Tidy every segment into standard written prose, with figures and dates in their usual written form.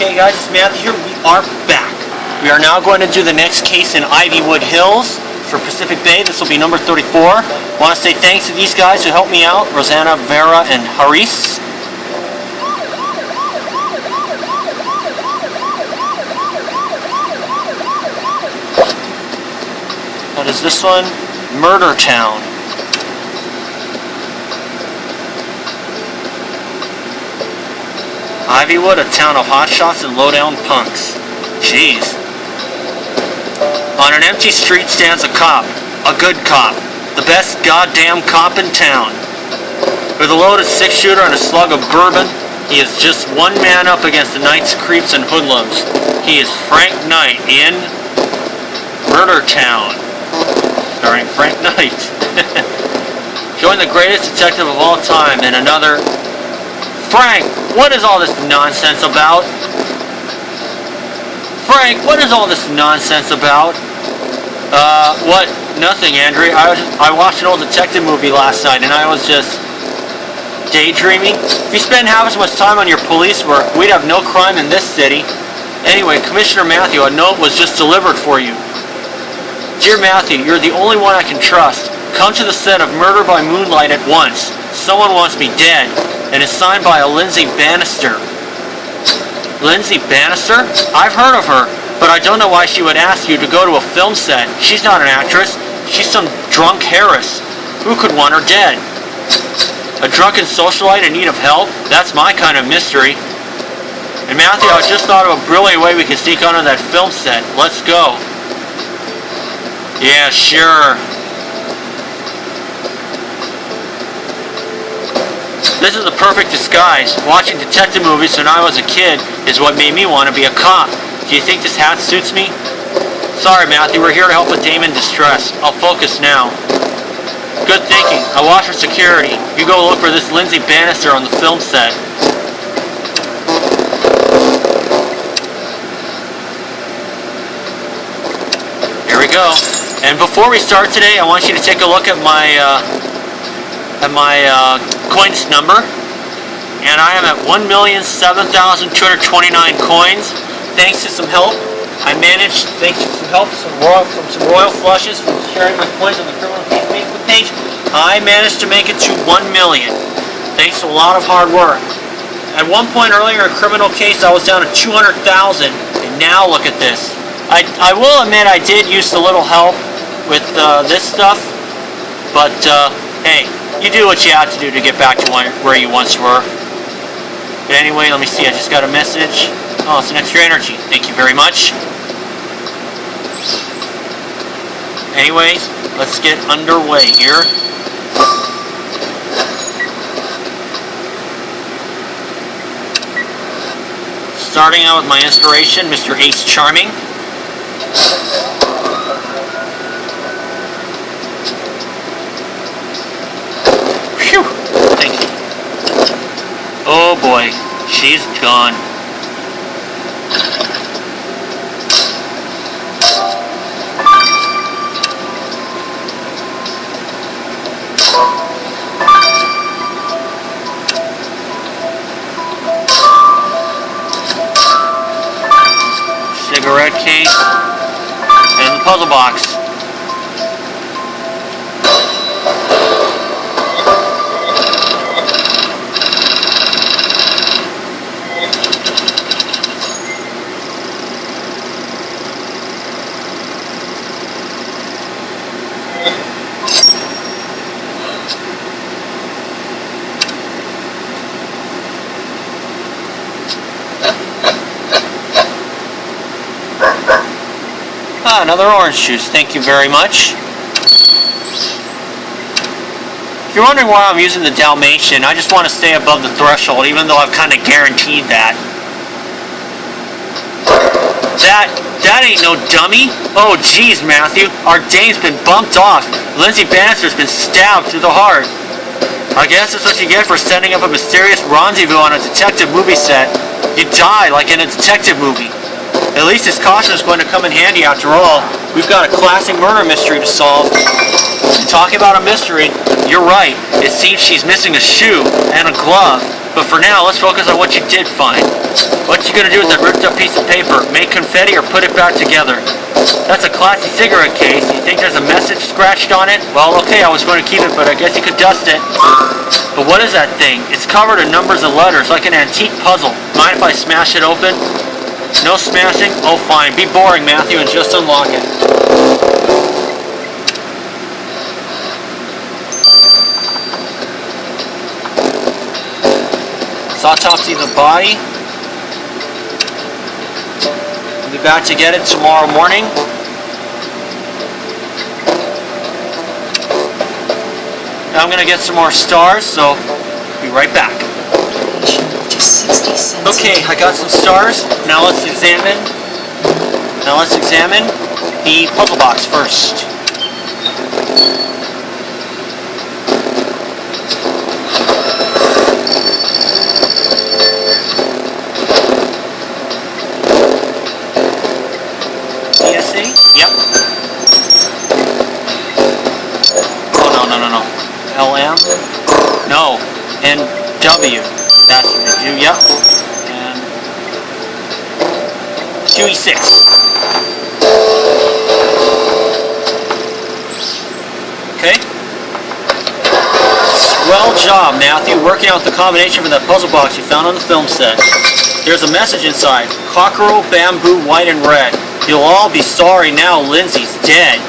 Okay guys, it's Matthew here. We are back. We are now going to do the next case in Ivywood Hills for Pacific Bay. This will be number 34. I want to say thanks to these guys who helped me out, Rosanna, Vera, and Haris. What is this one? Murdertown. Ivywood, a town of hotshots and low-down punks. Jeez. On an empty street stands a cop. A good cop. The best goddamn cop in town. With a loaded six-shooter and a slug of bourbon, he is just one man up against the night's creeps and hoodlums. He is Frank Knight in Murdertown. Starring Frank Knight. Join the greatest detective of all time in another... Frank, what is all this nonsense about? Frank, what is all this nonsense about? What? Nothing, Andrew. I watched an old detective movie last night and I was just daydreaming. If you spend half as much time on your police work, we'd have no crime in this city. Anyway, Commissioner Matthew, a note was just delivered for you. Dear Matthew, you're the only one I can trust. Come to the set of Murder by Moonlight at once. Someone wants me dead. And is signed by a Lindsay Bannister. Lindsay Bannister? I've heard of her, but I don't know why she would ask you to go to a film set. She's not an actress. She's some drunk Harris. Who could want her dead? A drunken socialite in need of help? That's my kind of mystery. And Matthew, I just thought of a brilliant way we can sneak onto that film set. Let's go. Yeah, sure. This is the perfect disguise. Watching detective movies when I was a kid is what made me want to be a cop. Do you think this hat suits me? Sorry, Matthew, we're here to help a dame in distress. I'll focus now. Good thinking. I'll watch for security. You go look for this Lindsay Bannister on the film set. Here we go. And before we start today, I want you to take a look at my coins number, and I am at 1,007,229 coins. Thanks to some help, thanks to some help from some royal flushes from sharing my coins on the Criminal Case Facebook page, I managed to make it to 1 million. Thanks to a lot of hard work. At one point earlier in a criminal case, I was down to 200,000, and now look at this. I will admit I did use a little help with this stuff, but hey, you do what you have to do to get back to where you once were. But anyway, let me see. I just got a message. Oh, it's an extra energy. Thank you very much. Anyways, let's get underway here. Starting out with my inspiration, Mr. Ace Charming. Phew! Thank you. Oh boy, she's gone. Cigarette case and the puzzle box. Another orange juice, thank you very much. If you're wondering why I'm using the Dalmatian, I just want to stay above the threshold, even though I've kind of guaranteed that. That ain't no dummy. Oh geez, Matthew, our dame's been bumped off. Lindsay Bannister's been stabbed through the heart. I guess that's what you get for setting up a mysterious rendezvous on a detective movie set. You die like in a detective movie. At least his caution is going to come in handy after all. We've got a classic murder mystery to solve. Talking about a mystery, you're right. It seems she's missing a shoe and a glove. But for now, let's focus on what you did find. What you gonna do with that ripped up piece of paper? Make confetti or put it back together? That's a classy cigarette case. You think there's a message scratched on it? Well, okay, I was going to keep it, but I guess you could dust it. But what is that thing? It's covered in numbers and letters, like an antique puzzle. Mind if I smash it open? No smashing? Oh, fine. Be boring, Matthew, and just unlock it. Let's autopsy the body. I'll be back to get it tomorrow morning. Now I'm going to get some more stars, so be right back. Okay, I got some stars. Now let's examine the puzzle box first. ESA? Yep. Oh, no. LM? No. NW. That's what they do, yep. And QE6. Okay. Swell job, Matthew, working out the combination for that puzzle box you found on the film set. There's a message inside. Cockroach, bamboo, white, and red. You'll all be sorry now Lindsay's dead.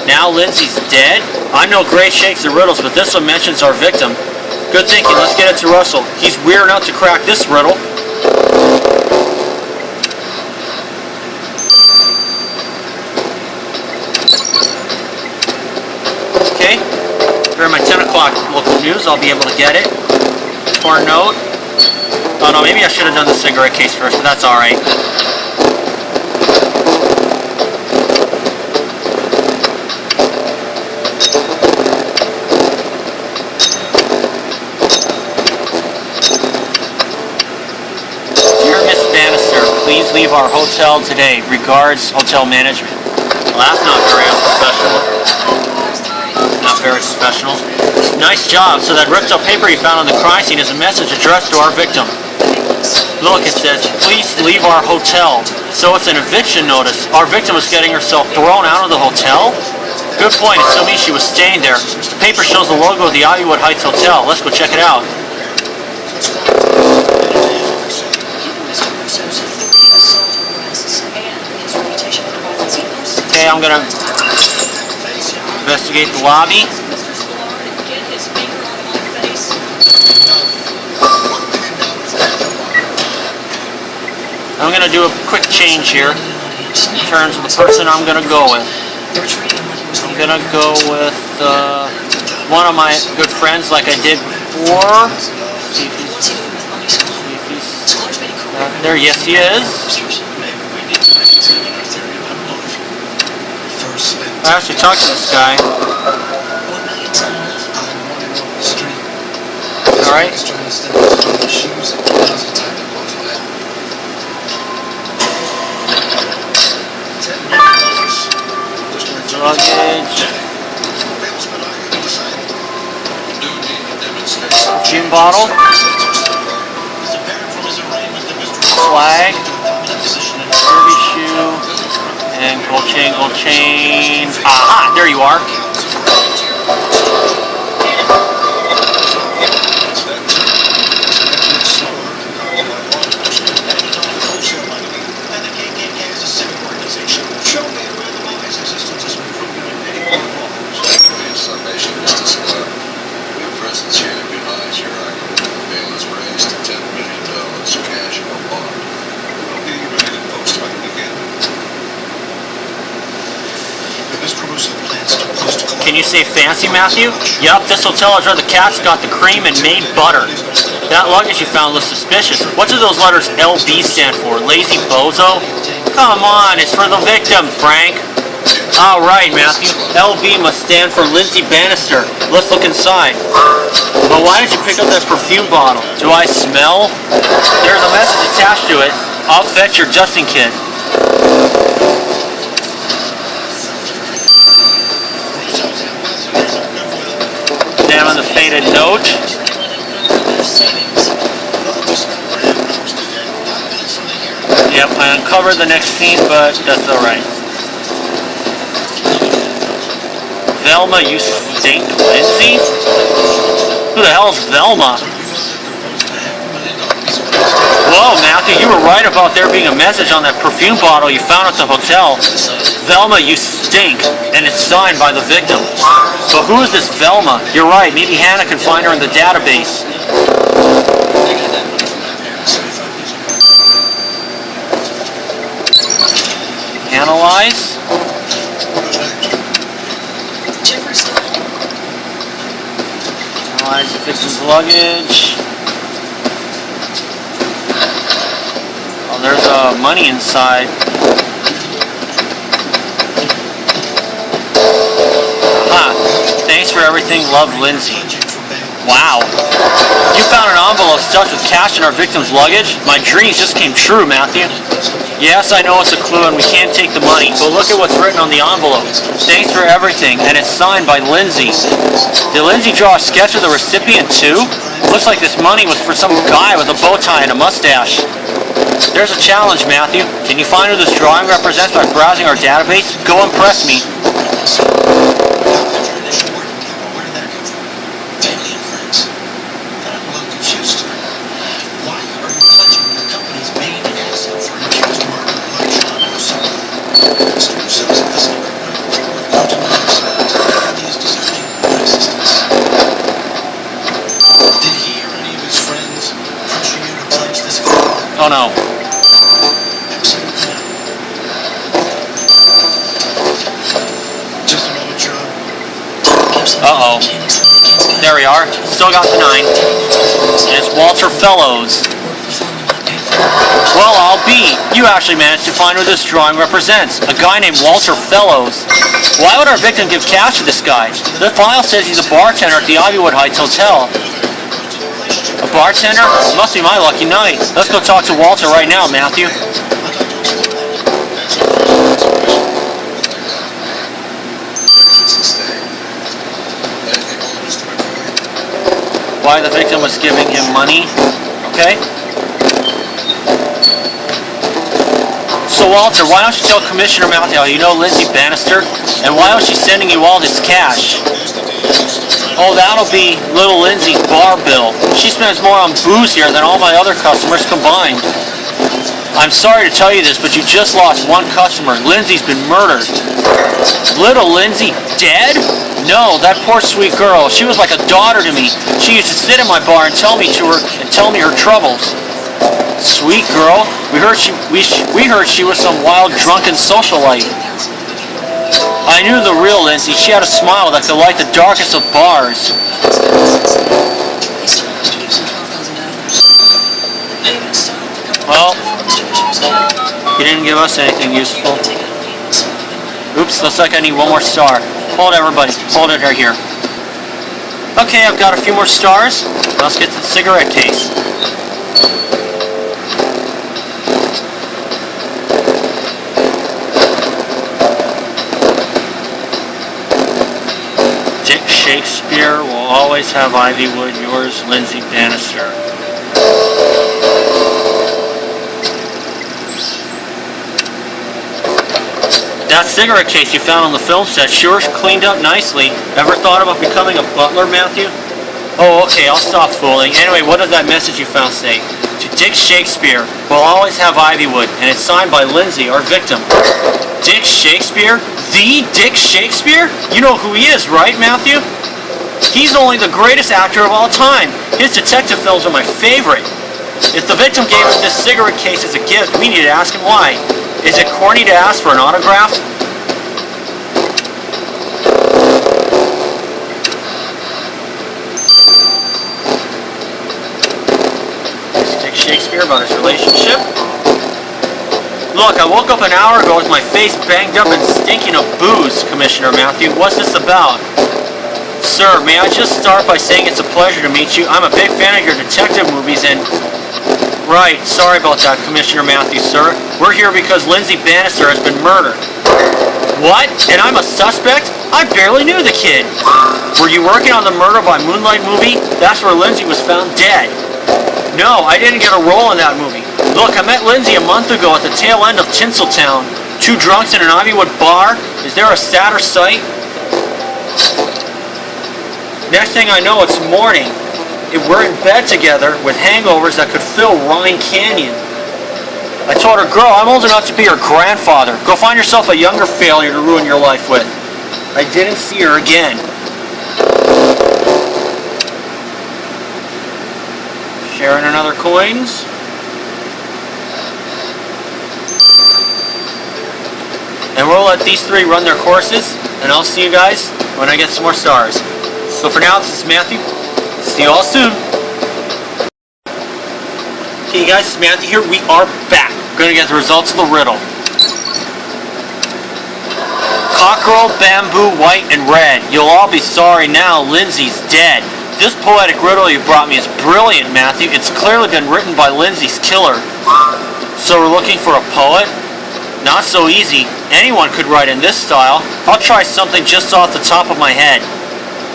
Now Lindsay's dead? I know Gray shakes the riddles, but this one mentions our victim. Good thinking, let's get it to Russell. He's weird enough to crack this riddle. Okay, for my 10 o'clock local news, I'll be able to get it. Or a note. Oh no, maybe I should have done the cigarette case first, but that's alright. Please leave our hotel today. Regards, hotel management. Well, that's not very unprofessional. Not very professional. Nice job. So that ripped up paper you found on the crime scene is a message addressed to our victim. Look, it says, please leave our hotel. So it's an eviction notice. Our victim is getting herself thrown out of the hotel? Good point, assuming she was staying there. The paper shows the logo of the Ivywood Heights Hotel. Let's go check it out. Okay, I'm gonna investigate the lobby. I'm gonna do a quick change here in terms of the person I'm gonna go with. I'm gonna go with one of my good friends, like I did before. See if he's there. Yes, he is. I actually talked to this guy. Alright. Luggage. Gin bottle. Flag. Derby shoe. And gold chain. Aha! There you are. Can you say fancy, Matthew? Yup, this hotel is where the cats got the cream and made butter. That luggage you found looks suspicious. What do those letters LB stand for? Lazy bozo? Come on, it's for the victim, Frank. Alright, Matthew. LB must stand for Lindsay Bannister. Let's look inside. But why did you pick up that perfume bottle? Do I smell? There's a message attached to it. I'll fetch your Justin kid. Examine the faded note. Yep, I uncovered the next scene, but that's alright. Velma, you stink, Lindsay? Who the hell is Velma? Whoa, Matthew, you were right about there being a message on that perfume bottle you found at the hotel. Velma, you stink, and it's signed by the victim. But who is this Velma? You're right, maybe Hannah can find her in the database. Analyze. Analyze the victim's luggage. Oh, there's money inside. Aha. Thanks for everything. Love, Lindsay. Wow. You found an envelope stuffed with cash in our victim's luggage? My dreams just came true, Matthew. Yes, I know it's a clue and we can't take the money, but look at what's written on the envelope. Thanks for everything, and it's signed by Lindsay. Did Lindsay draw a sketch of the recipient too? Looks like this money was for some guy with a bow tie and a mustache. There's a challenge, Matthew. Can you find who this drawing represents by browsing our database? Go impress me. Oh no. Uh-oh. There we are. Still got the 9. And it's Walter Fellows. Well, I'll be. You actually managed to find who this drawing represents. A guy named Walter Fellows. Why would our victim give cash to this guy? The file says he's a bartender at the Ivywood Heights Hotel. A bartender? Must be my lucky night. Let's go talk to Walter right now, Matthew. Why the victim was giving him money? Okay. So Walter, why don't you tell Commissioner Matthew how you know Lindsay Bannister? And why was she sending you all this cash? Oh, that'll be little Lindsay's bar bill. She spends more on booze here than all my other customers combined. I'm sorry to tell you this, but you just lost one customer. Lindsay's been murdered. Little Lindsay dead? No, that poor sweet girl. She was like a daughter to me. She used to sit in my bar and tell me her troubles. Sweet girl. We heard she was some wild drunken socialite. I knew the real Lindsay. She had a smile that could light the darkest of bars. Well, he didn't give us anything useful. Oops, looks like I need one more star. Hold everybody. Hold it right here. Okay, I've got a few more stars. Let's get to the cigarette case. Dick Shakespeare will always have Ivywood. Yours, Lindsay Bannister. That cigarette case you found on the film set sure cleaned up nicely. Ever thought about becoming a butler, Matthew? Oh, okay, I'll stop fooling. Anyway, what does that message you found say? To Dick Shakespeare, will always have Ivywood, and it's signed by Lindsay, our victim. Dick Shakespeare? The Dick Shakespeare? You know who he is, right, Matthew? He's only the greatest actor of all time. His detective films are my favorite. If the victim gave us this cigarette case as a gift, we need to ask him why. Is it corny to ask for an autograph? Dick Shakespeare about his relationship. Look, I woke up an hour ago with my face banged up and stinking of booze, Commissioner Matthew. What's this about? Sir, may I just start by saying it's a pleasure to meet you. I'm a big fan of your detective movies and... Right, sorry about that, Commissioner Matthews, sir. We're here because Lindsay Bannister has been murdered. What? And I'm a suspect? I barely knew the kid. Were you working on the Murder by Moonlight movie? That's where Lindsay was found dead. No, I didn't get a role in that movie. Look, I met Lindsay a month ago at the tail end of Tinseltown. 2 drunks in an Ivywood bar. Is there a sadder sight? Next thing I know, it's morning. We're in bed together with hangovers that could fill Rhine Canyon. I told her, girl, I'm old enough to be your grandfather. Go find yourself a younger failure to ruin your life with. I didn't see her again. Sharing another coins. And we'll let these 3 run their courses, and I'll see you guys when I get some more stars. So for now, this is Matthew. See you all soon. Okay guys, it's Matthew here. We are back. We're going to get the results of the riddle. Cockerel, bamboo, white, and red. You'll all be sorry now, Lindsay's dead. This poetic riddle you brought me is brilliant, Matthew. It's clearly been written by Lindsay's killer. So we're looking for a poet? Not so easy. Anyone could write in this style. I'll try something just off the top of my head.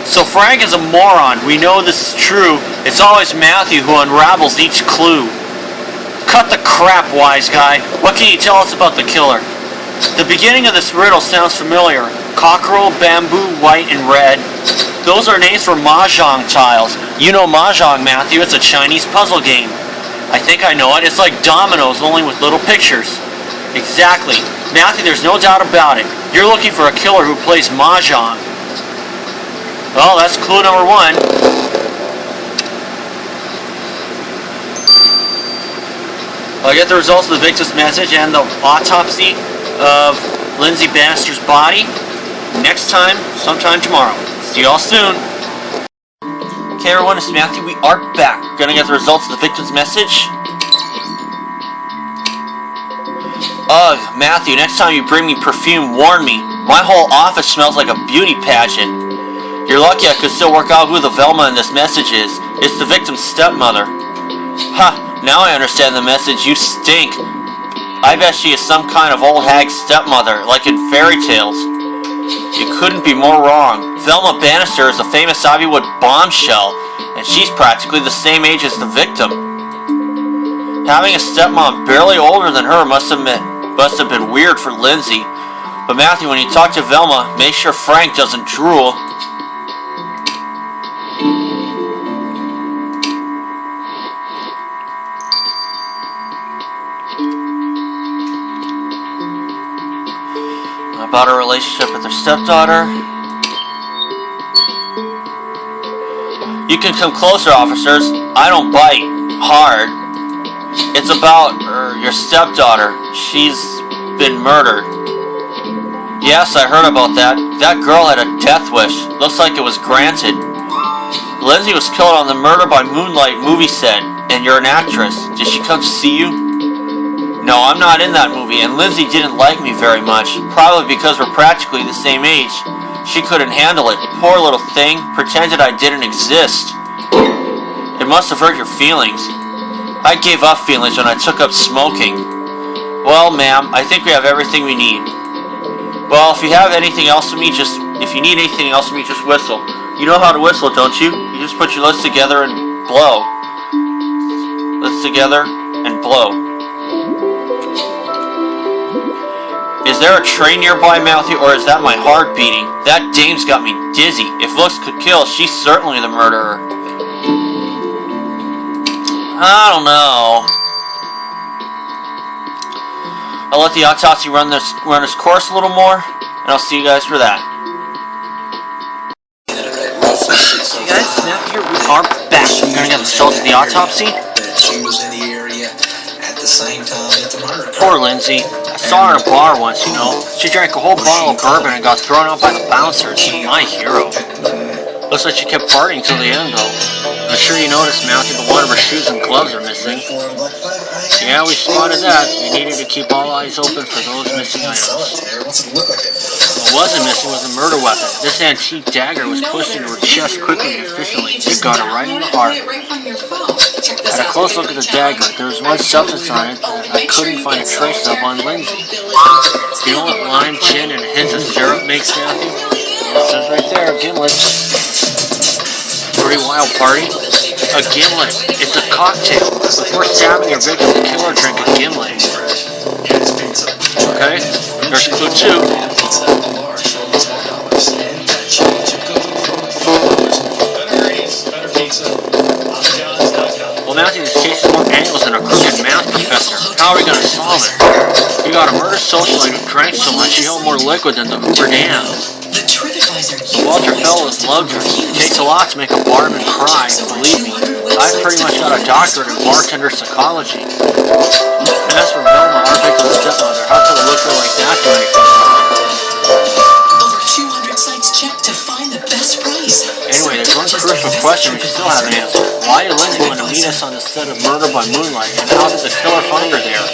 So Frank is a moron. We know this is true. It's always Matthew who unravels each clue. Cut the crap, wise guy. What can you tell us about the killer? The beginning of this riddle sounds familiar. Cockerel, bamboo, white, and red. Those are names for mahjong tiles. You know mahjong, Matthew. It's a Chinese puzzle game. I think I know it. It's like dominoes, only with little pictures. Exactly. Matthew, there's no doubt about it. You're looking for a killer who plays mahjong. Well, that's clue number 1. I'll get the results of the victim's message and the autopsy of Lindsay Bannister's body next time, sometime tomorrow. See you all soon. Okay everyone, it's Matthew. We are back. We're gonna get the results of the victim's message. Ugh, Matthew, next time you bring me perfume, warn me. My whole office smells like a beauty pageant. You're lucky I could still work out who the Velma in this message is. It's the victim's stepmother. Ha, now I understand the message. You stink. I bet she is some kind of old hag stepmother, like in fairy tales. You couldn't be more wrong. Velma Bannister is a famous Ivywood bombshell, and she's practically the same age as the victim. Having a stepmom barely older than her must have been weird for Lindsay. But Matthew, when you talk to Velma, make sure Frank doesn't drool. About her relationship with her stepdaughter. You can come closer, officers. I don't bite. Hard. It's about your stepdaughter. She's been murdered. Yes, I heard about that. That girl had a death wish. Looks like it was granted. Lindsay was killed on the Murder by Moonlight movie set, and you're an actress. Did she come to see you? No, I'm not in that movie, and Lindsay didn't like me very much, probably because we're practically the same age. She couldn't handle it. Poor little thing, pretended I didn't exist. It must have hurt your feelings. I gave up feelings when I took up smoking. Well, ma'am, I think we have everything we need. Well, if you have anything else for me, just whistle. You know how to whistle, don't you? You just put your lips together and blow. Lips together and blow. Is there a train nearby, Matthew, or is that my heart beating? That dame's got me dizzy. If looks could kill, she's certainly the murderer. I don't know. I'll let the autopsy run its course a little more, and I'll see you guys for that. Hey guys, now here we are back. We're gonna get the results of the autopsy. She was in the area at the same time that the murder occurred. Poor Lindsay. I saw her in a bar once, you know. She drank a whole bottle of bourbon and got thrown out by the bouncers. My hero. Looks like she kept partying till the end, though. I'm sure you noticed, Matthew, but one of her shoes and gloves are missing. Yeah, we spotted that. We needed to keep all eyes open for those missing items. What wasn't missing was a murder weapon. This antique dagger was pushed into her chest quickly and efficiently. It got her right in the heart. At a close look at the dagger, there was one substance on it that I couldn't find a trace of on Lindsay. You know what lime, gin, and a hint of syrup makes, Matthew? It says right there, gimlet. Pretty wild party. A gimlet. It's a cocktail. Before stabbing your victim, the killer drank a gimlet. Okay, there's clue 2. Well, Matthew, this case is more angles than a crooked math professor. How are we going to solve it? We got a murder socialite who drank so much he held more liquid than the Hoover Dam. The Walter Fellows loved her. It takes a lot to make a barman cry, believe me. I've pretty much got a doctorate in bartender psychology. And as for Velma, our victim's stepmother, how could a looker like that do anything? Over 200 sites checked to find the best price. Anyway, there's one crucial question we still haven't answered. Why did Lindsay want to meet us on the set of Murder by Moonlight, and how did the killer find her there?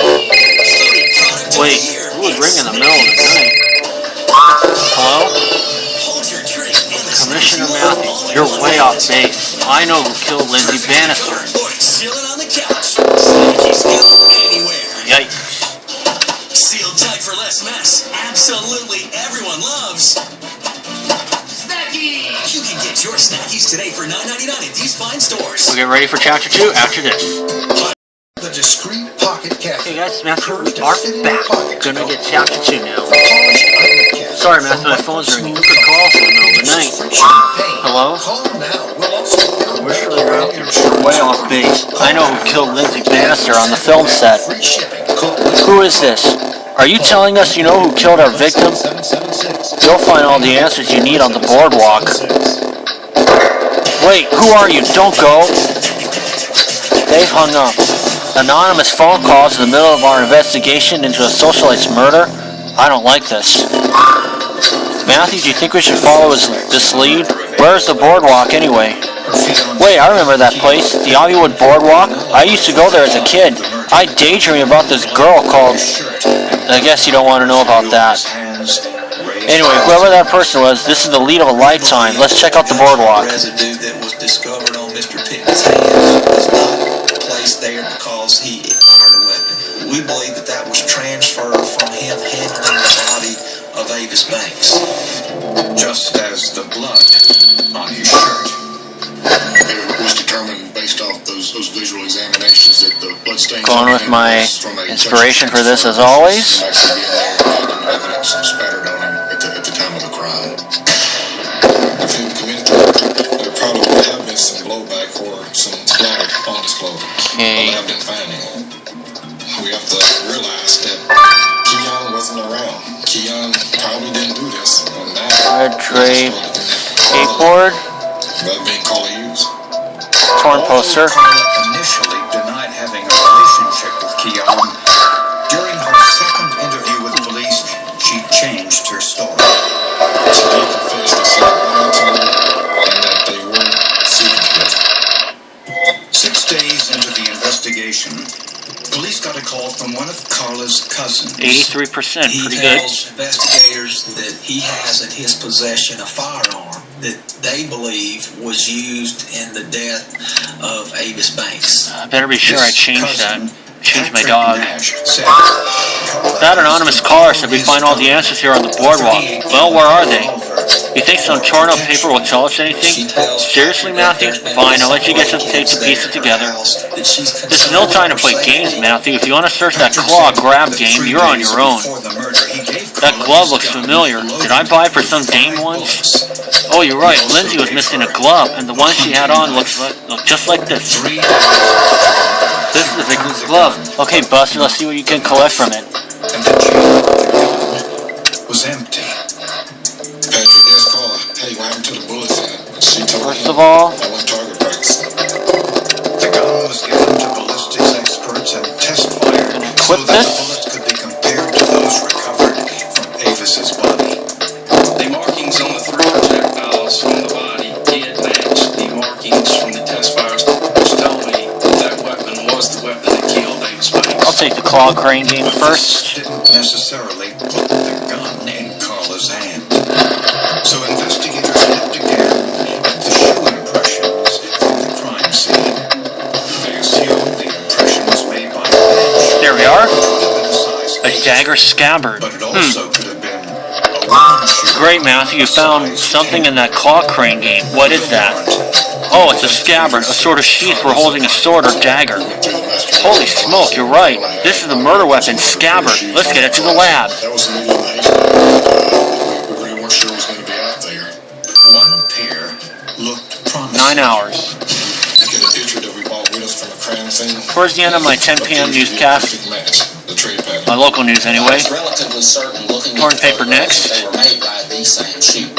Wait, who was ringing in the middle of the night? Hello? Commissioner Matthew, you're way off base. I know who killed Lindsay Bannister. Yikes. Sealed tight for less mess. Absolutely everyone loves Snackies. You can get your Snackies today for $9.99 at these fine stores. We'll get ready for chapter 2 after this. The discreet pocket cafe. Hey guys, Matthew, we are back. Gonna get chapter 2 now. Sorry, Matthew, my phone's ringing. Who could call us in the middle of the night? Hello? Commissioner Matthew, you're way off base. I know who killed Lindsay Bannister on the film set. Who is this? Are you telling us you know who killed our victim? You'll find all the answers you need on the boardwalk. Wait, who are you? Don't go. They've hung up. Anonymous phone calls in the middle of our investigation into a socialite's murder? I don't like this. Matthew, do you think we should follow this lead? Where's the boardwalk anyway? Wait, I remember that place, the Hollywood Boardwalk. I used to go there as a kid. I daydream about this girl called... I guess you don't want to know about that. Anyway, whoever that person was, this is the lead of a lifetime. Let's check out the boardwalk. The residue that was discovered on Mr. Pittman's hands was not placed there because he fired a weapon. We believe that was transferred from him handling the body of Avis Banks. Just as the blood on his shirt. It was determined based off those visual examinations that the bloodstains. Going with my inspiration for this as always. Evidence spattered on him at the time of the crime. If he had committed the murder, there probably would have been some blowback or some splatter on his clothing. Okay. The lab didn't find any. We have to realize that Keon wasn't around. Keon probably didn't do this. Red drape, skateboard, being Carla Hughes. torn poster. Carla initially denied having a relationship with Keon. During her second interview with police, she changed her story. She did confess that she had lied to her and that they were seeking together. 6 days into the investigation, police got a call from one of Carla's cousins. 83%, He pretty good. tells investigators that he has in his possession a firearm that they believe was used in the death of Avis Banks. I better be sure I change that. Change my Patrick dog. Nash said, That anonymous caller said we find all the answers here on the boardwalk. Well, where are they? You think some torn up paper will tell us anything? Seriously, Matthew? Fine, I'll let you get some tape to piece it together. This is no time to play games, Matthew. If you want to search that claw grab game, you're on your own. That glove looks familiar. Did I buy it for some dame once? Oh, you're right. Lindsay was missing a glove, and the one she had on looked just like this. This is the victim's glove. Okay, Buster, let's see what you can collect from it. And the jar of the gun was empty. Patrick asked Carla, hey, what happened to the bullets in it? She told First him of all, I went target practice. The gun was given to ballistics experts and test fired so that the bullets could be compared to those recovered from Avis's body. The markings on the 3 projectiles from the body did match the markings from the test fires, which told me that weapon was the weapon that killed Avis Banks. I'll take the claw crane game first. Didn't necessarily put the gun in Carla's hand. So investigators looked again at the shoe impressions from the crime scene. They assumed the impression was made by a bench. There we are. A A dagger scabbard. But it also could have been a wound shoe. Great, Matthew. You found something in that claw crane game. What is that? Oh, it's a scabbard, a sort of sheath for holding a sword or dagger. Holy smoke, you're right. This is the murder weapon, scabbard. Let's get it to the lab. That was the needle in the haystack. We really weren't sure it was going to be out there. One pair looked promising. 9 hours. Get a picture that we bought with us from the crime scene. Towards the end of my 10 p.m. newscast, Perfect match. The trade pattern. my local news anyway. I was relatively certain looking Torn at the paper photographs next. they were made by the same shoe.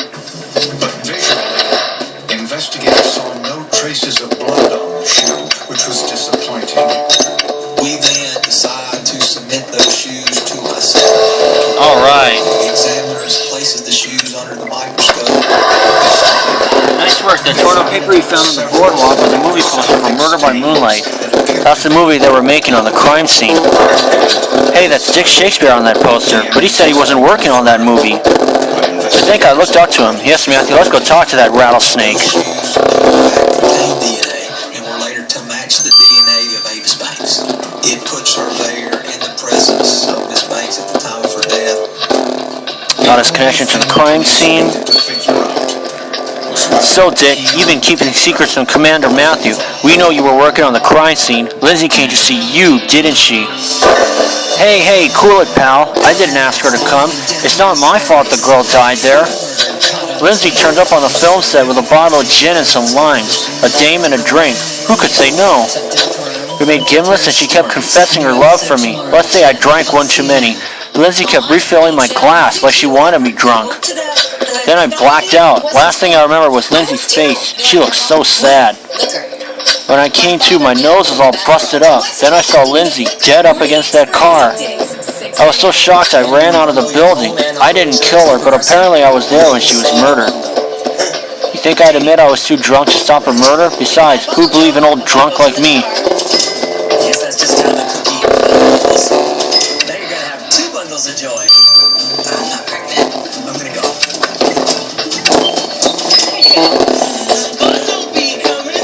But visually, investigators saw no traces of blood on the shoe, which was disappointing. We then decide to submit those shoes to us. Alright. The examiner places the shoes under the microscope. Nice work. That torn up paper you found on the boardwalk was a movie poster for Murder by Moonlight. That's the movie they were making on the crime scene. Hey, that's Dick Shakespeare on that poster, but he said he wasn't working on that movie. I think I looked up to him. He asked me, Matthew, let's go talk to that rattlesnake. Shoes contained DNA and were later to match the DNA of Avis Banks. It puts her there in the presence of Miss Banks at the time of her death. Got his connection to the crime scene. So, Dick, you've been keeping secrets from Commander Matthew. We know you were working on the crime scene. Lindsay came to see you, didn't she? Hey, cool it, pal. I didn't ask her to come. It's not my fault the girl died there. Lindsay turned up on the film set with a bottle of gin and some limes, a dame and a drink. Who could say no? We made gimlets and she kept confessing her love for me. Let's say I drank one too many. Lindsay kept refilling my glass like she wanted me drunk. Then I blacked out. Last thing I remember was Lindsay's face. She looked so sad. When I came to, my nose was all busted up. Then I saw Lindsay dead up against that car. I was so shocked I ran out of the building. I didn't kill her, but apparently I was there when she was murdered. You think I'd admit I was too drunk to stop her murder? Besides, who'd believe an old drunk like me? Guess that's just how the cookie crumbles. Now you're gonna have 2 bundles of joy. I'm not pregnant. I'm gonna go. Bundle be coming.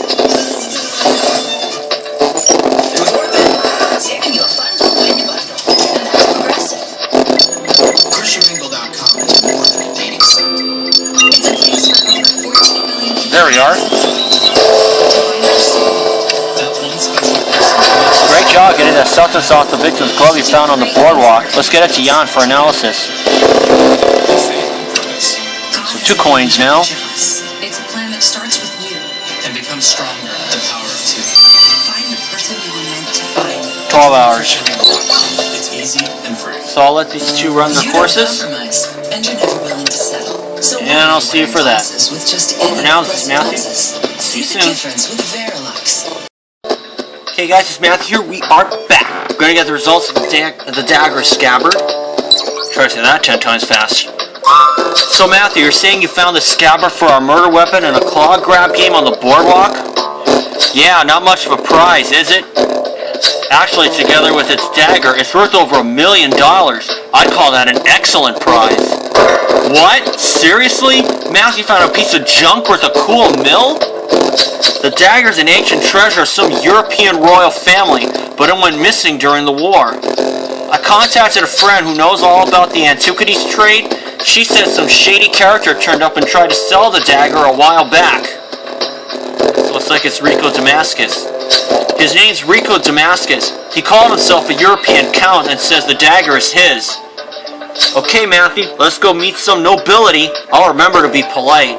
It was worth it. Saving you a bundle when you bundle. And that's progressive. ChristianMingle.com is more than a dating site. It's a place for over 14 million people. There we are. That one special person. Great job getting that substance off the victim's glove you found on the boardwalk. Let's get it to Jan for analysis. So 2 coins now. It's a plan that starts with you. And becomes stronger. The power of 2. Find the person you were meant to find. 12 hours. ChristianMingle.com. It's easy and free. So I'll let these 2 run their You courses. don't compromise, and you're never willing to settle. So And I'll see you for that. with just For now, this is Matthew. See See the you soon. difference with Verilux. Okay guys, it's Matthew here. We are back. We're going to get the results of the dagger scabbard. Try to say that 10 times fast. So Matthew, you're saying you found the scabbard for our murder weapon in a claw grab game on the boardwalk? Yeah, not much of a prize, is it? Actually, together with its dagger, it's worth over $1 million. I'd call that an excellent prize. What? Seriously? Matthew found a piece of junk worth a cool $1 million? The dagger's an ancient treasure of some European royal family, but it went missing during the war. I contacted a friend who knows all about the antiquities trade. She said some shady character turned up and tried to sell the dagger a while back. Looks like it's Rico Damascus. His name's Rico Damascus. He called himself a European count and says the dagger is his. Okay, Matthew, let's go meet some nobility. I'll remember to be polite.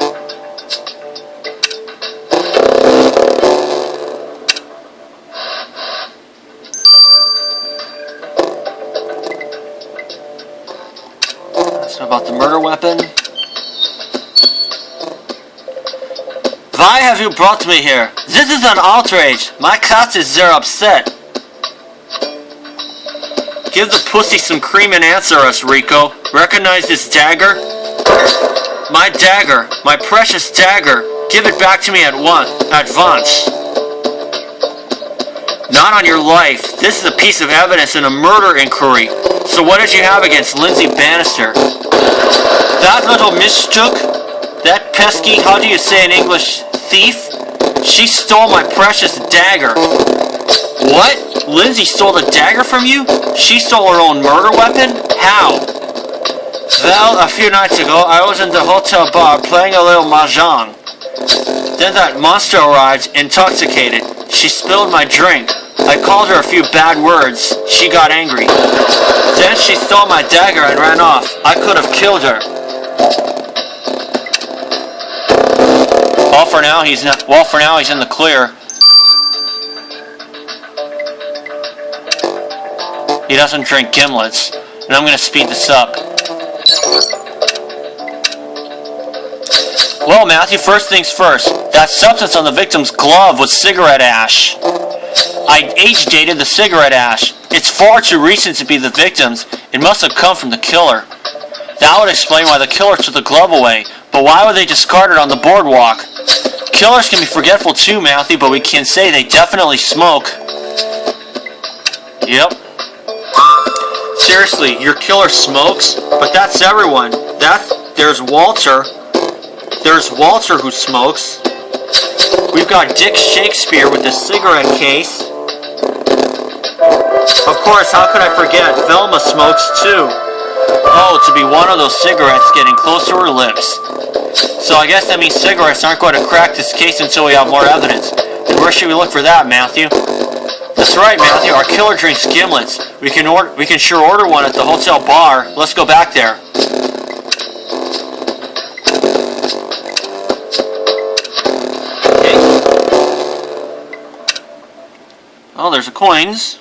That's about the murder weapon. Why have you brought me here? This is an outrage. My cat is very upset. Give the pussy some cream and answer us, Rico. Recognize this dagger? My dagger. My precious dagger. Give it back to me at once. Not on your life. This is a piece of evidence in a murder inquiry. So what did you have against Lindsay Bannister? That little mistook? That pesky, how do you say in English, thief? She stole my precious dagger. What? Lindsay stole the dagger from you? She stole her own murder weapon? How? Well, a few nights ago, I was in the hotel bar playing a little mahjong. Then that monster arrived, intoxicated. She spilled my drink. I called her a few bad words. She got angry. Then she stole my dagger and ran off. I could have killed her. Well, for now he's in the clear. He doesn't drink gimlets, and I'm going to speed this up. Well, Matthew, first things first. That substance on the victim's glove was cigarette ash. I age-dated the cigarette ash. It's far too recent to be the victim's. It must have come from the killer. That would explain why the killer took the glove away, but why would they discard it on the boardwalk? Killers can be forgetful too, Matthew, but we can say they definitely smoke. Yep. Seriously, your killer smokes? But that's everyone. There's Walter. There's Walter who smokes. We've got Dick Shakespeare with the cigarette case. Of course, how could I forget? Velma smokes too. Oh, to be one of those cigarettes getting close to her lips. So I guess that means cigarettes aren't going to crack this case until we have more evidence. And where should we look for that, Matthew? That's right, Matthew. Our killer drinks gimlets. We can sure order one at the hotel bar. Let's go back there. Okay. Oh, there's the coins.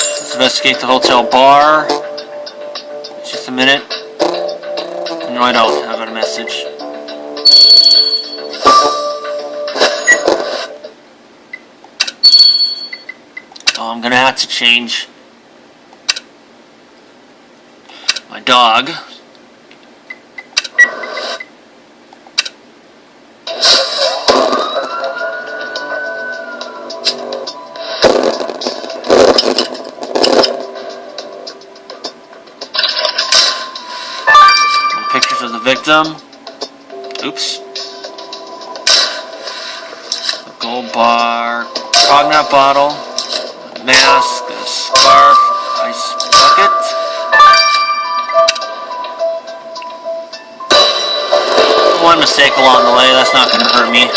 Let's investigate the hotel bar. Just a minute. No, I don't. I got a message. Oh, I'm gonna have to change my dog. Pictures of the victim. Oops. A gold bar, cognate bottle, a mask, a scarf, ice bucket. One mistake along the way, that's not going to hurt me.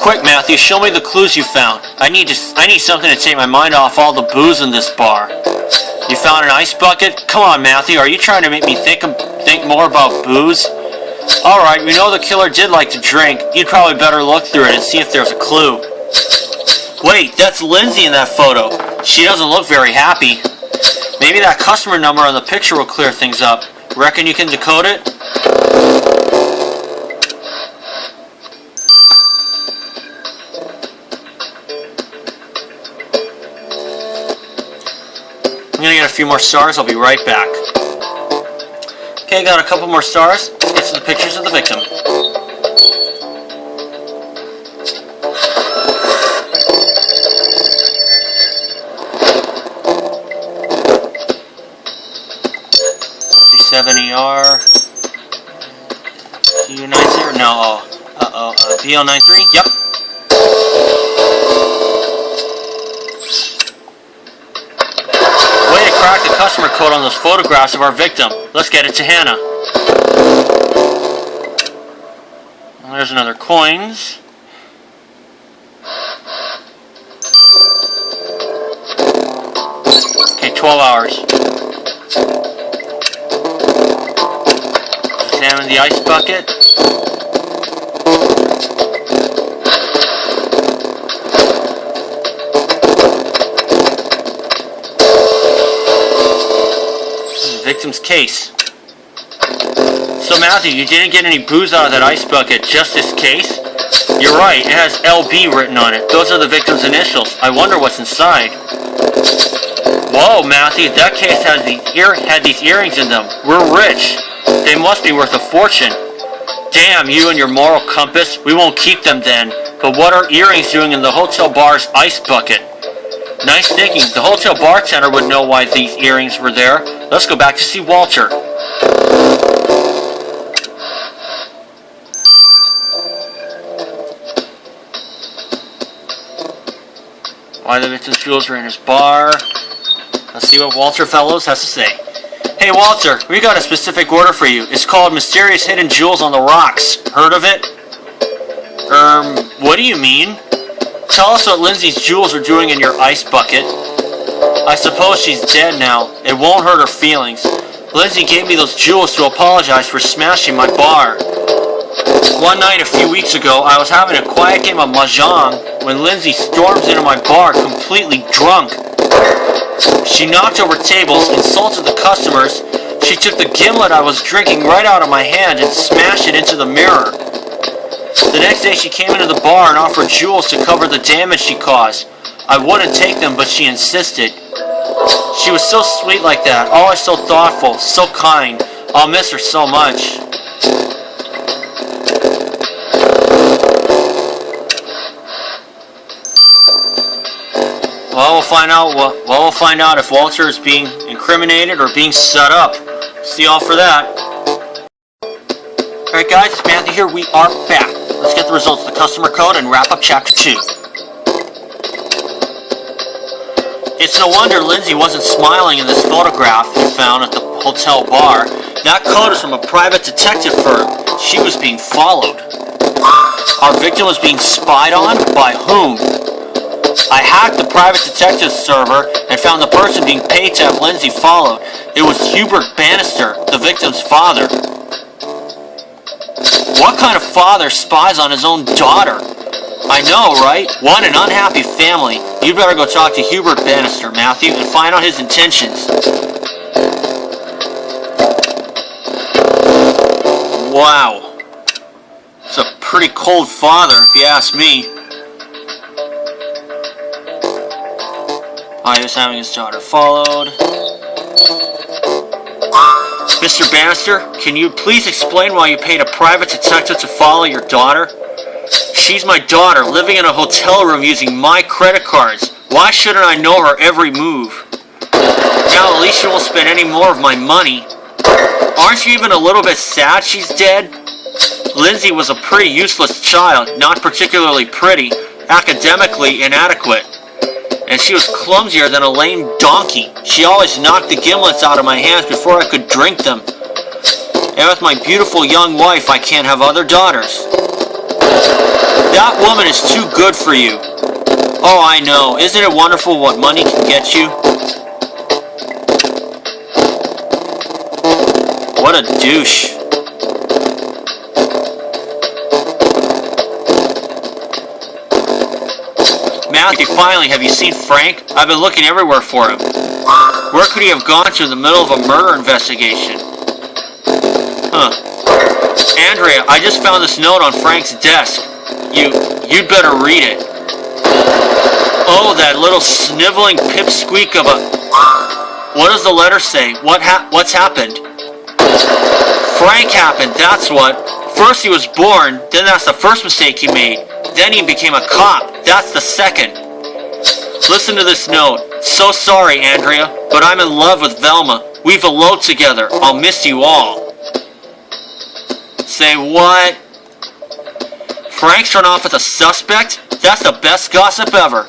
Quick, Matthew, show me the clues you found. I need something to take my mind off all the booze in this bar. You found an ice bucket? Come on, Matthew, are you trying to make me think more about booze? Alright, we know the killer did like to drink. You'd probably better look through it and see if there's a clue. Wait, that's Lindsay in that photo. She doesn't look very happy. Maybe that customer number on the picture will clear things up. Reckon you can decode it? I'm gonna get a few more stars, I'll be right back. Okay, got a couple more stars. Let's get to the pictures of the victim. C7ER. U90? No. DL93? Yep. Crack the customer code on those photographs of our victim. Let's get it to Hannah. Well, there's another coins. Okay, 12 hours. Examine the ice bucket. Victim's case. So Matthew, you didn't get any booze out of that ice bucket, just this case? You're right, it has LB written on it. Those are the victim's initials. I wonder what's inside. Whoa, Matthew, that case had these earrings in them. We're rich. They must be worth a fortune. Damn you and your moral compass. We won't keep them then. But what are earrings doing in the hotel bar's ice bucket? Nice thinking. The hotel bartender would know why these earrings were there. Let's go back to see Walter. Why the victim's jewels are in his bar. Let's see what Walter Fellows has to say. Hey Walter, we got a specific order for you. It's called Mysterious Hidden Jewels on the Rocks. Heard of it? What do you mean? Tell us what Lindsay's jewels are doing in your ice bucket. I suppose she's dead now. It won't hurt her feelings. Lindsay gave me those jewels to apologize for smashing my bar. One night a few weeks ago, I was having a quiet game of mahjong when Lindsay storms into my bar completely drunk. She knocked over tables, insulted the customers. She took the gimlet I was drinking right out of my hand and smashed it into the mirror. The next day she came into the bar and offered jewels to cover the damage she caused. I wouldn't take them, but she insisted. She was so sweet like that, always so thoughtful, so kind. I'll miss her so much. Well, we'll find out if Walter is being incriminated or being set up. See y'all for that. Alright guys, it's Matthew here. We are back. Let's get the results of the customer code and wrap up chapter 2. It's no wonder Lindsay wasn't smiling in this photograph you found at the hotel bar. That code is from a private detective firm. She was being followed. Our victim was being spied on? By whom? I hacked the private detective server and found the person being paid to have Lindsay followed. It was Hubert Bannister, the victim's father. What kind of father spies on his own daughter? I know, right? What an unhappy family. You'd better go talk to Hubert Bannister, Matthew, and find out his intentions. Wow. It's a pretty cold father, if you ask me. He was having his daughter followed. Mr. Bannister, can you please explain why you paid a private detective to follow your daughter? She's my daughter, living in a hotel room using my credit cards. Why shouldn't I know her every move? Now at least you won't spend any more of my money. Aren't you even a little bit sad she's dead? Lindsay was a pretty useless child, not particularly pretty, academically inadequate. And she was clumsier than a lame donkey. She always knocked the gimlets out of my hands before I could drink them. And with my beautiful young wife, I can't have other daughters. That woman is too good for you. Oh, I know. Isn't it wonderful what money can get you? What a douche. Matthew, finally, have you seen Frank? I've been looking everywhere for him. Where could he have gone to in the middle of a murder investigation? Huh. Andrea, I just found this note on Frank's desk. You'd better read it. Oh, that little sniveling pipsqueak of a... What does the letter say? What's happened? Frank happened, that's what. First he was born, then that's the first mistake he made. Then he became a cop. That's the second. Listen to this note. So sorry, Andrea, but I'm in love with Velma. We've eloped together. I'll miss you all. Say what? Frank's run off with a suspect? That's the best gossip ever.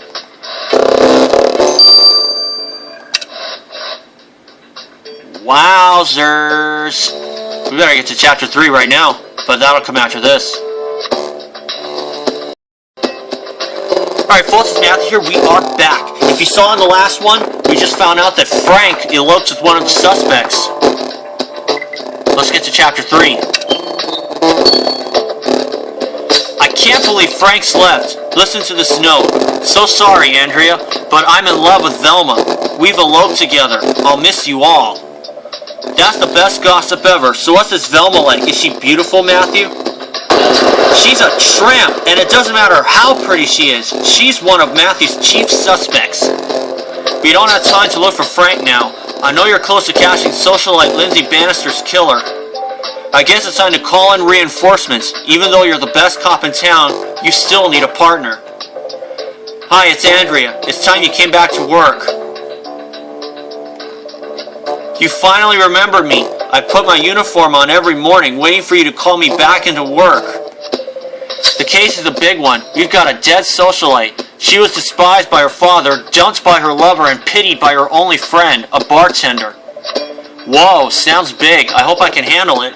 Wowzers. We better get to chapter 3 right now, but that'll come after this. Alright folks, it's Matthew here. We are back. If you saw in the last one, we just found out that Frank eloped with one of the suspects. Let's get to chapter 3. I can't believe Frank's left. Listen to this note. So sorry, Andrea, but I'm in love with Velma. We've eloped together. I'll miss you all. That's the best gossip ever. So what's this Velma like? Is she beautiful, Matthew? She's a tramp, and it doesn't matter how pretty she is. She's one of Matthew's chief suspects. We don't have time to look for Frank now. I know you're close to catching socialite Lindsay Bannister's killer. I guess it's time to call in reinforcements. Even though you're the best cop in town, you still need a partner. Hi, it's Andrea. It's time you came back to work. You finally remembered me. I put my uniform on every morning, waiting for you to call me back into work. The case is a big one. We've got a dead socialite. She was despised by her father, dumped by her lover, and pitied by her only friend, a bartender. Whoa, sounds big. I hope I can handle it.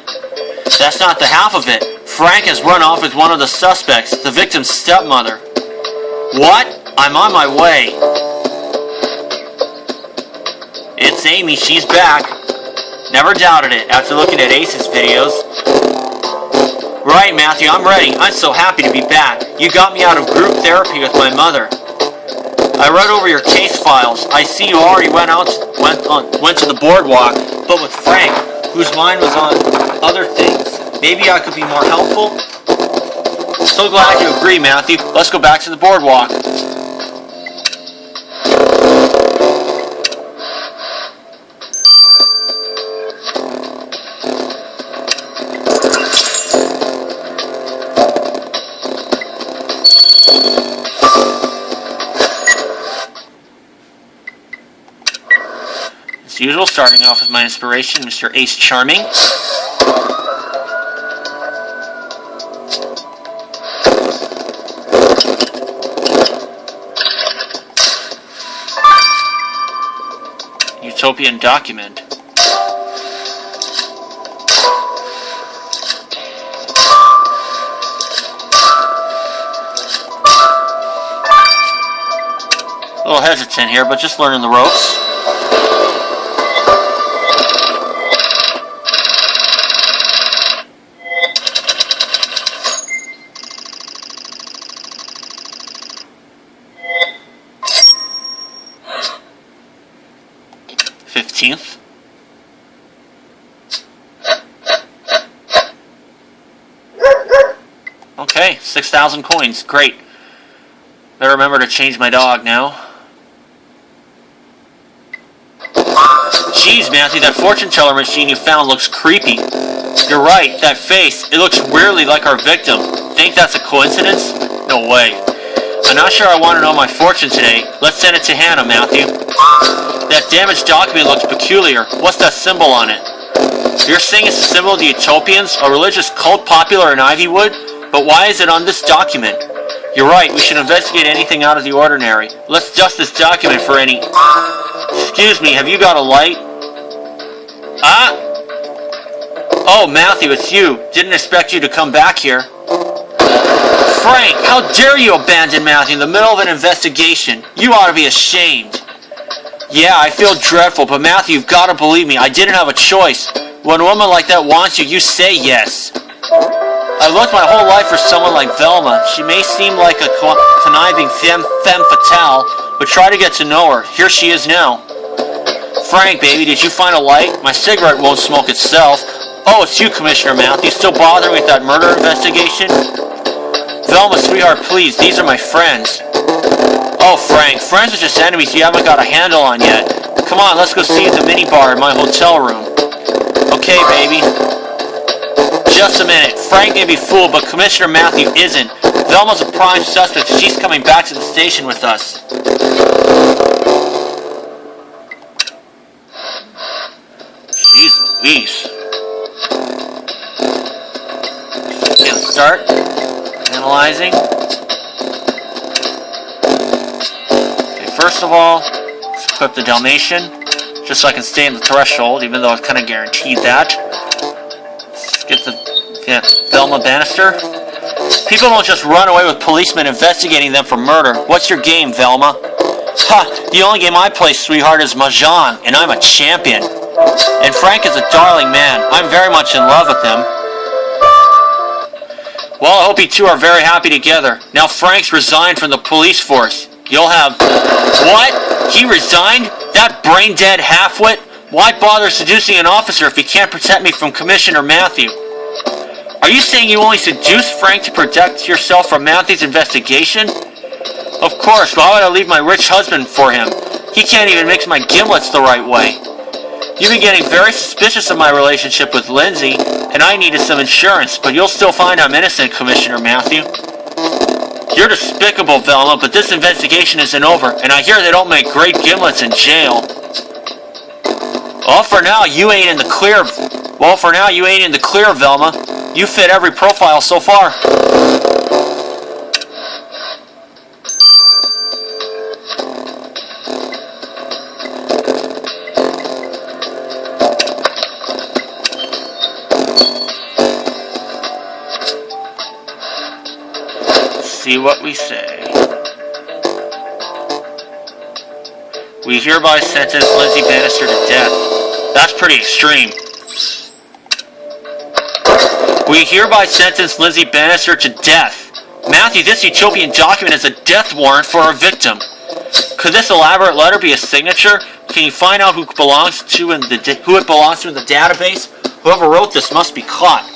That's not the half of it. Frank has run off with one of the suspects, the victim's stepmother. What? I'm on my way. It's Amy, she's back. Never doubted it after looking at Ace's videos. Right, Matthew, I'm ready. I'm so happy to be back. You got me out of group therapy with my mother. I read over your case files. I see you already went to the boardwalk, but with Frank, whose mind was on other things. Maybe I could be more helpful? So glad you agree, Matthew. Let's go back to the boardwalk. As usual, starting off with my inspiration, Mr. Ace Charming. Utopian document. A little hesitant here, but just learning the ropes. Okay, 6,000 coins. Great. Better remember to change my dog now. Jeez, Matthew, that fortune teller machine you found looks creepy. You're right, that face, it looks weirdly like our victim. Think that's a coincidence? No way. I'm not sure I want to know my fortune today. Let's send it to Hannah, Matthew. That damaged document looks peculiar. What's that symbol on it? You're saying it's a symbol of the Utopians, a religious cult popular in Ivywood? But why is it on this document? You're right, we should investigate anything out of the ordinary. Let's dust this document for any... Excuse me, have you got a light? Ah? Oh, Matthew, it's you. Didn't expect you to come back here. Frank, how dare you abandon Matthew in the middle of an investigation? You ought to be ashamed. Yeah, I feel dreadful, but Matthew, you've got to believe me. I didn't have a choice. When a woman like that wants you, you say yes. I've looked my whole life for someone like Velma. She may seem like a conniving femme fatale, but try to get to know her. Here she is now. Frank, baby, did you find a light? My cigarette won't smoke itself. Oh, it's you, Commissioner Matthew. Still bothering with that murder investigation? Velma, sweetheart, please. These are my friends. Oh, Frank, friends are just enemies you haven't got a handle on yet. Come on, let's go see the minibar in my hotel room. Okay, baby. Just a minute. Frank may be fooled, but Commissioner Matthew isn't. Velma's a prime suspect. She's coming back to the station with us. Jeez Louise. Okay, let's start. Analyzing. Okay, first of all, let's equip the Dalmatian, just so I can stay in the threshold, even though I was kind of guaranteed that. Let's get the Velma Bannister. People don't just run away with policemen investigating them for murder. What's your game, Velma? Ha! The only game I play, sweetheart, is Mahjong, and I'm a champion. And Frank is a darling man. I'm very much in love with him. Well, I hope you two are very happy together. Now Frank's resigned from the police force. You'll have... What? He resigned? That brain-dead half-wit? Why bother seducing an officer if he can't protect me from Commissioner Matthew? Are you saying you only seduced Frank to protect yourself from Matthew's investigation? Of course, why would I leave my rich husband for him? He can't even mix my gimlets the right way. You've been getting very suspicious of my relationship with Lindsay, and I needed some insurance, but you'll still find I'm innocent, Commissioner Matthew. You're despicable, Velma, but this investigation isn't over, and I hear they don't make great gimlets in jail. Well, for now, you ain't in the clear, Velma. You fit every profile so far. See what we say. We hereby sentence Lindsay Bannister to death. That's pretty extreme. We hereby sentence Lindsay Bannister to death. Matthew, this utopian document is a death warrant for our victim. Could this elaborate letter be a signature? Can you find out who it belongs to in the database? Whoever wrote this must be caught.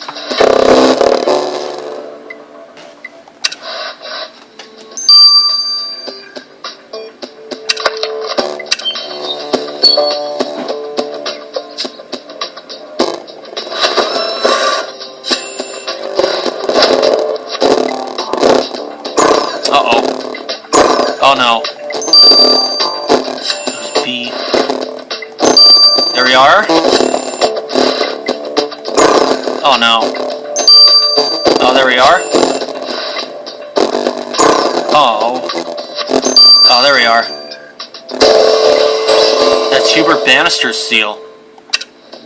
Oh no. B. There we are. Oh no. Oh, there we are. Oh. Oh, there we are. That's Hubert Bannister's seal.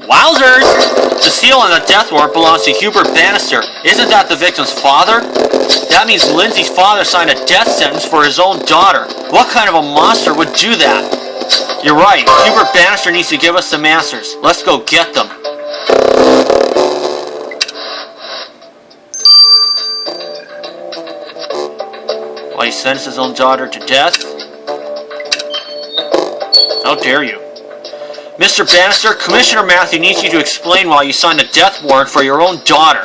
Wowzers! The seal on the death warrant belongs to Hubert Bannister. Isn't that the victim's father? That means Lindsay's father signed a death sentence for his own daughter. What kind of a monster would do that? You're right. Hubert Bannister needs to give us some answers. Let's go get them. Why he sentenced his own daughter to death? How dare you? Mr. Bannister, Commissioner Matthew needs you to explain why you signed a death warrant for your own daughter.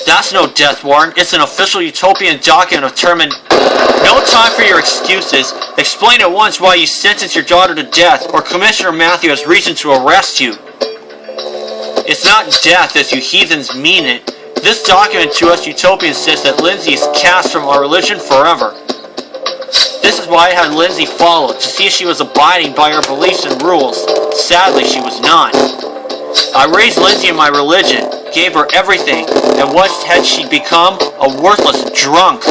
That's no death warrant. It's an official utopian document of term and... No time for your excuses. Explain at once why you sentenced your daughter to death, or Commissioner Matthew has reason to arrest you. It's not death as you heathens mean it. This document to us utopians says that Lindsay is cast from our religion forever. This is why I had Lindsay followed, to see if she was abiding by her beliefs and rules. Sadly, she was not. I raised Lindsay in my religion, gave her everything, and what had she become? A worthless drunk.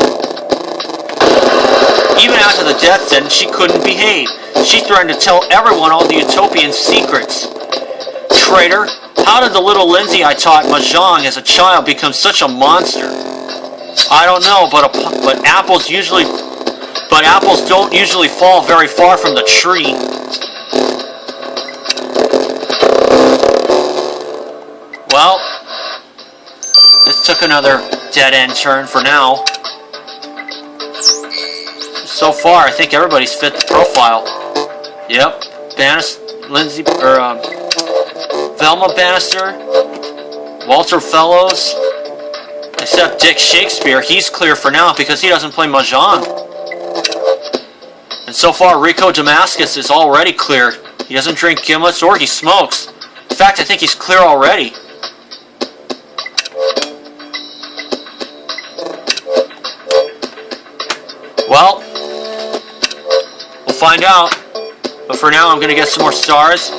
Even after the death sentence, she couldn't behave. She threatened to tell everyone all the utopian secrets. Traitor, how did the little Lindsay I taught mahjong as a child become such a monster? I don't know, but apples don't usually fall very far from the tree. Well, this took another dead-end turn for now. So far, I think everybody's fit the profile. Yep, Velma Bannister, Walter Fellows, except Dick Shakespeare. He's clear for now because he doesn't play mahjong. And so far, Rico Damascus is already clear. He doesn't drink gimlets or he smokes. In fact, I think he's clear already. Well, we'll find out. But for now, I'm going to get some more stars.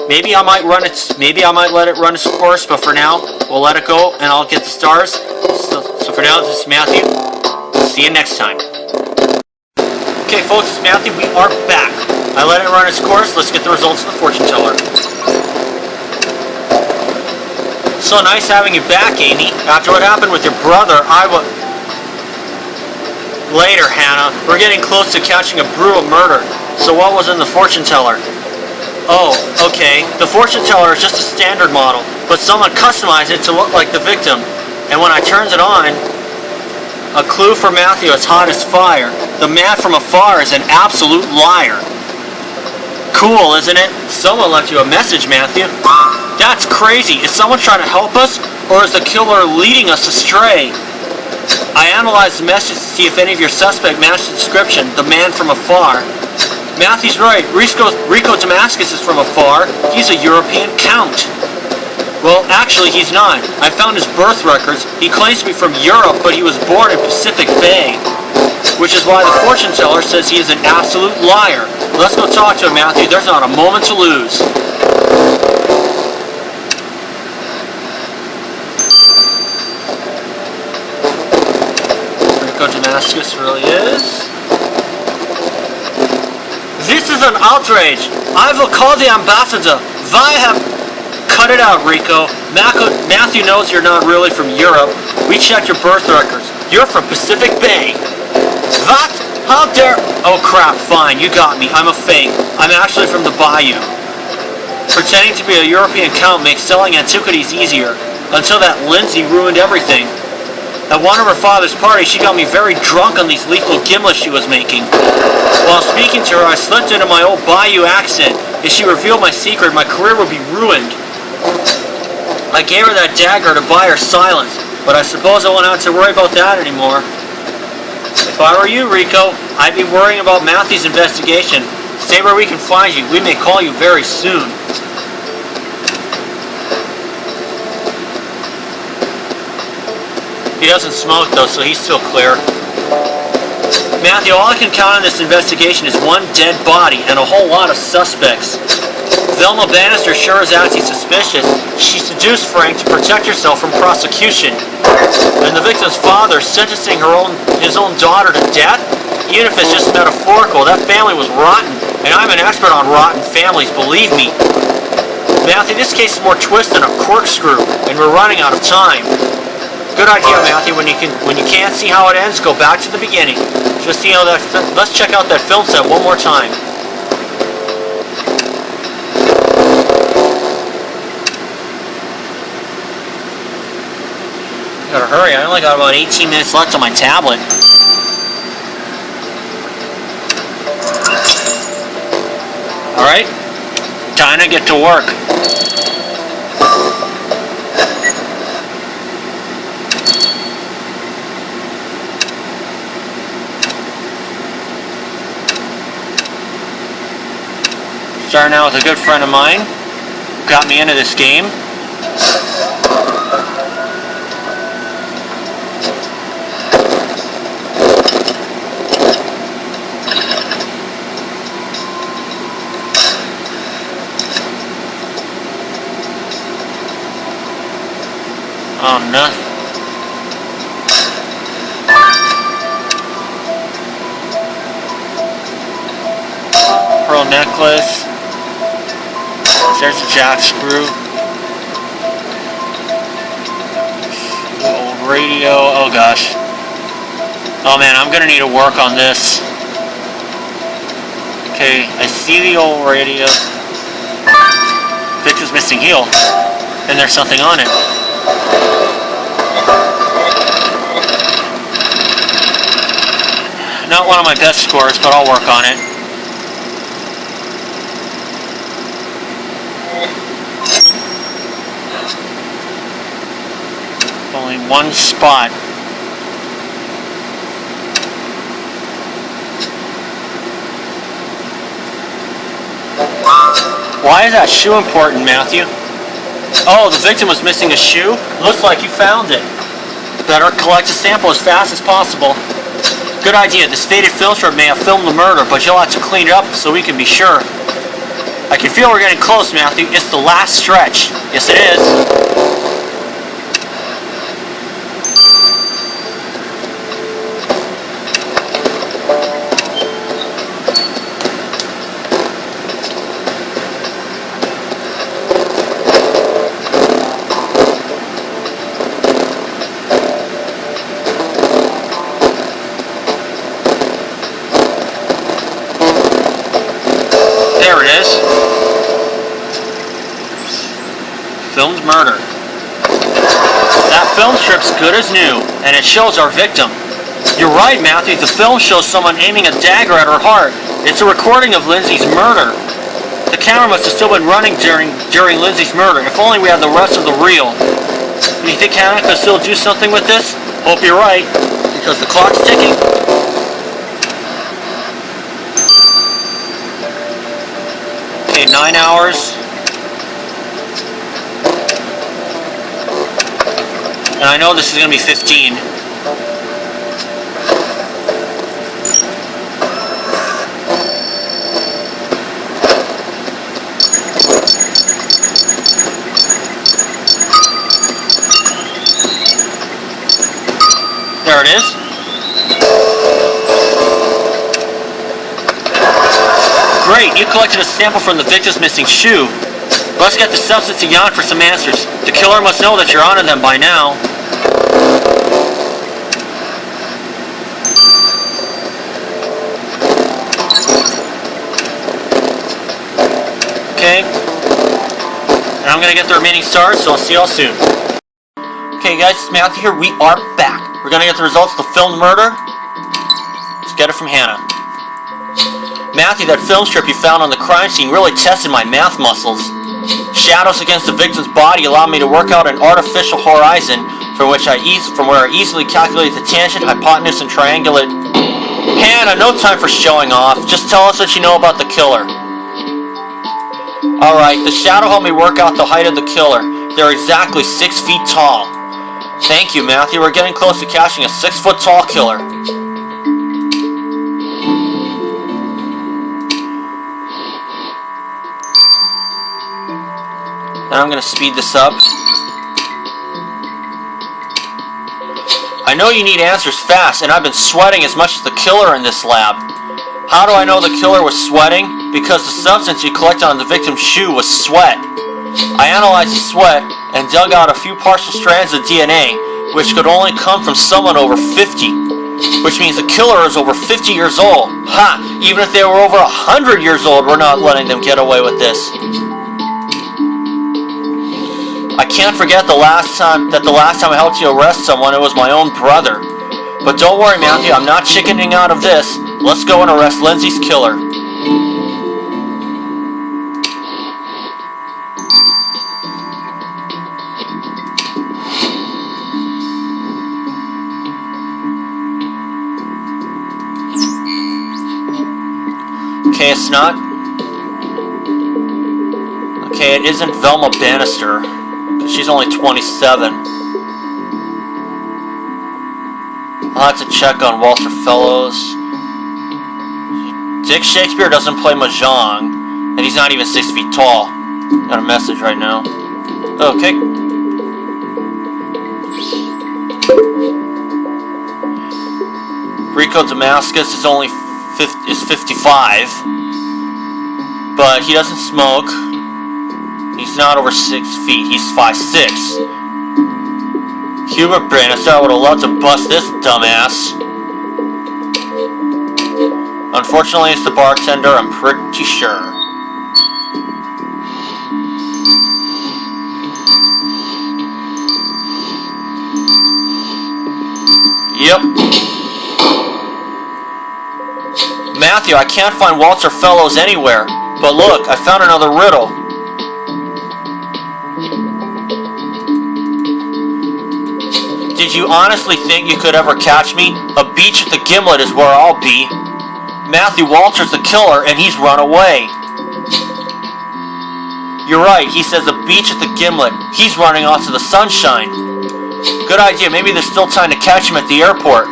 Maybe I might let it run its course, but for now, we'll let it go and I'll get the stars. So for now, this is Matthew. See you next time. Okay, folks, it's Matthew. We are back. I let it run its course. Let's get the results of the fortune teller. So nice having you back, Amy. After what happened with your brother, Later, Hannah. We're getting close to catching a brutal murder. So what was in the fortune teller? Oh, okay. The fortune teller is just a standard model, but someone customized it to look like the victim. And when I turned it on, a clue for Matthew as hot as fire. The man from afar is an absolute liar. Cool, isn't it? Someone left you a message, Matthew. That's crazy. Is someone trying to help us, or is the killer leading us astray? I analyzed the message to see if any of your suspect matched the description, the man from afar. Matthew's right. Rico Damascus is from afar. He's a European count. Well, actually, he's not. I found his birth records. He claims to be from Europe, but he was born in Pacific Bay. Which is why the fortune teller says he is an absolute liar. Let's go talk to him, Matthew. There's not a moment to lose. Rico Damascus really is. This is an outrage. I will call the ambassador. I have... Cut it out, Rico. Matthew knows you're not really from Europe. We checked your birth records. You're from Pacific Bay. What? How dare... Oh crap, fine, you got me. I'm a fake. I'm actually from the Bayou. Pretending to be a European count makes selling antiquities easier, until that Lindsay ruined everything. At one of her father's parties, she got me very drunk on these lethal gimlets she was making. While speaking to her, I slipped into my old Bayou accent. If she revealed my secret, my career would be ruined. I gave her that dagger to buy her silence, but I suppose I won't have to worry about that anymore. If I were you, Rico, I'd be worrying about Matthew's investigation. Say where we can find you. We may call you very soon. He doesn't smoke, though, so he's still clear. Matthew, all I can count on this investigation is one dead body and a whole lot of suspects. Velma Bannister sure is acting suspicious. She seduced Frank to protect herself from prosecution. And the victim's father sentencing his own daughter to death? Even if it's just metaphorical, that family was rotten, and I'm an expert on rotten families, believe me. Matthew, this case is more twist than a corkscrew, and we're running out of time. Good idea, Matthew. When you can't see how it ends, go back to the beginning. Just so you know that. Let's check out that film set one more time. Gotta hurry. I only got about 18 minutes left on my tablet. Alright, time to get to work. Starting out with a good friend of mine who got me into this game. Oh, no. Pearl necklace. There's a jack screw. Old radio. Oh gosh. Oh man, I'm gonna need to work on this. Okay, I see the old radio. Victor's missing heel. And there's something on it. Not one of my best scores, but I'll work on it. Only one spot. Why is that shoe important, Matthew? Oh, the victim was missing a shoe? Looks like you found it. Better collect a sample as fast as possible. Good idea. This faded film strip may have filmed the murder, but you'll have to clean it up so we can be sure. I can feel we're getting close, Matthew. It's the last stretch. Yes, it is. There it is. Filmed murder. That film strip's good as new, and it shows our victim. You're right, Matthew. The film shows someone aiming a dagger at her heart. It's a recording of Lindsay's murder. The camera must have still been running during Lindsay's murder. If only we had the rest of the reel. Do you think Hannah could still do something with this? Hope you're right, because the clock's ticking. Okay, 9 hours. And I know this is going to be 15. There it is. Great, you collected a sample from the victim's missing shoe. Let's get the substance to Jan for some answers. The killer must know that you're onto them by now. Okay. And I'm gonna get the remaining stars, so I'll see y'all soon. Okay guys, it's Matthew here. We are back. We're gonna get the results of the filmed murder. Let's get it from Hannah. Matthew, that film strip you found on the crime scene really tested my math muscles. Shadows against the victim's body allowed me to work out an artificial horizon from where I easily calculate the tangent, hypotenuse, and triangulate. Hannah, no time for showing off. Just tell us what you know about the killer. Alright, the shadow helped me work out the height of the killer. They're exactly 6 feet tall. Thank you, Matthew. We're getting close to catching a 6-foot-tall killer. Now I'm going to speed this up. I know you need answers fast, and I've been sweating as much as the killer in this lab. How do I know the killer was sweating? Because the substance you collected on the victim's shoe was sweat. I analyzed the sweat and dug out a few partial strands of DNA, which could only come from someone over 50. Which means the killer is over 50 years old. Ha! Even if they were over 100 years old, we're not letting them get away with this. I can't forget the last time I helped you arrest someone, it was my own brother. But don't worry, Matthew, I'm not chickening out of this. Let's go and arrest Lindsay's killer. Okay, it's not. Okay, it isn't Velma Bannister. She's only 27. I'll have to check on Walter Fellows. Dick Shakespeare doesn't play Mahjong, and he's not even 6 feet tall. Got a message right now. Okay. Rico Damascus is only 55, but he doesn't smoke. He's not over 6 feet. He's 5'6". Hubert Bannister, I would have loved to bust this dumbass. Unfortunately, it's the bartender, I'm pretty sure. Yep. Matthew, I can't find Walter Fellows anywhere. But look, I found another riddle. Did you honestly think you could ever catch me? A beach at the Gimlet is where I'll be. Matthew, Walter's the killer, and he's run away. You're right, he says a beach at the Gimlet. He's running off to the sunshine. Good idea, maybe there's still time to catch him at the airport.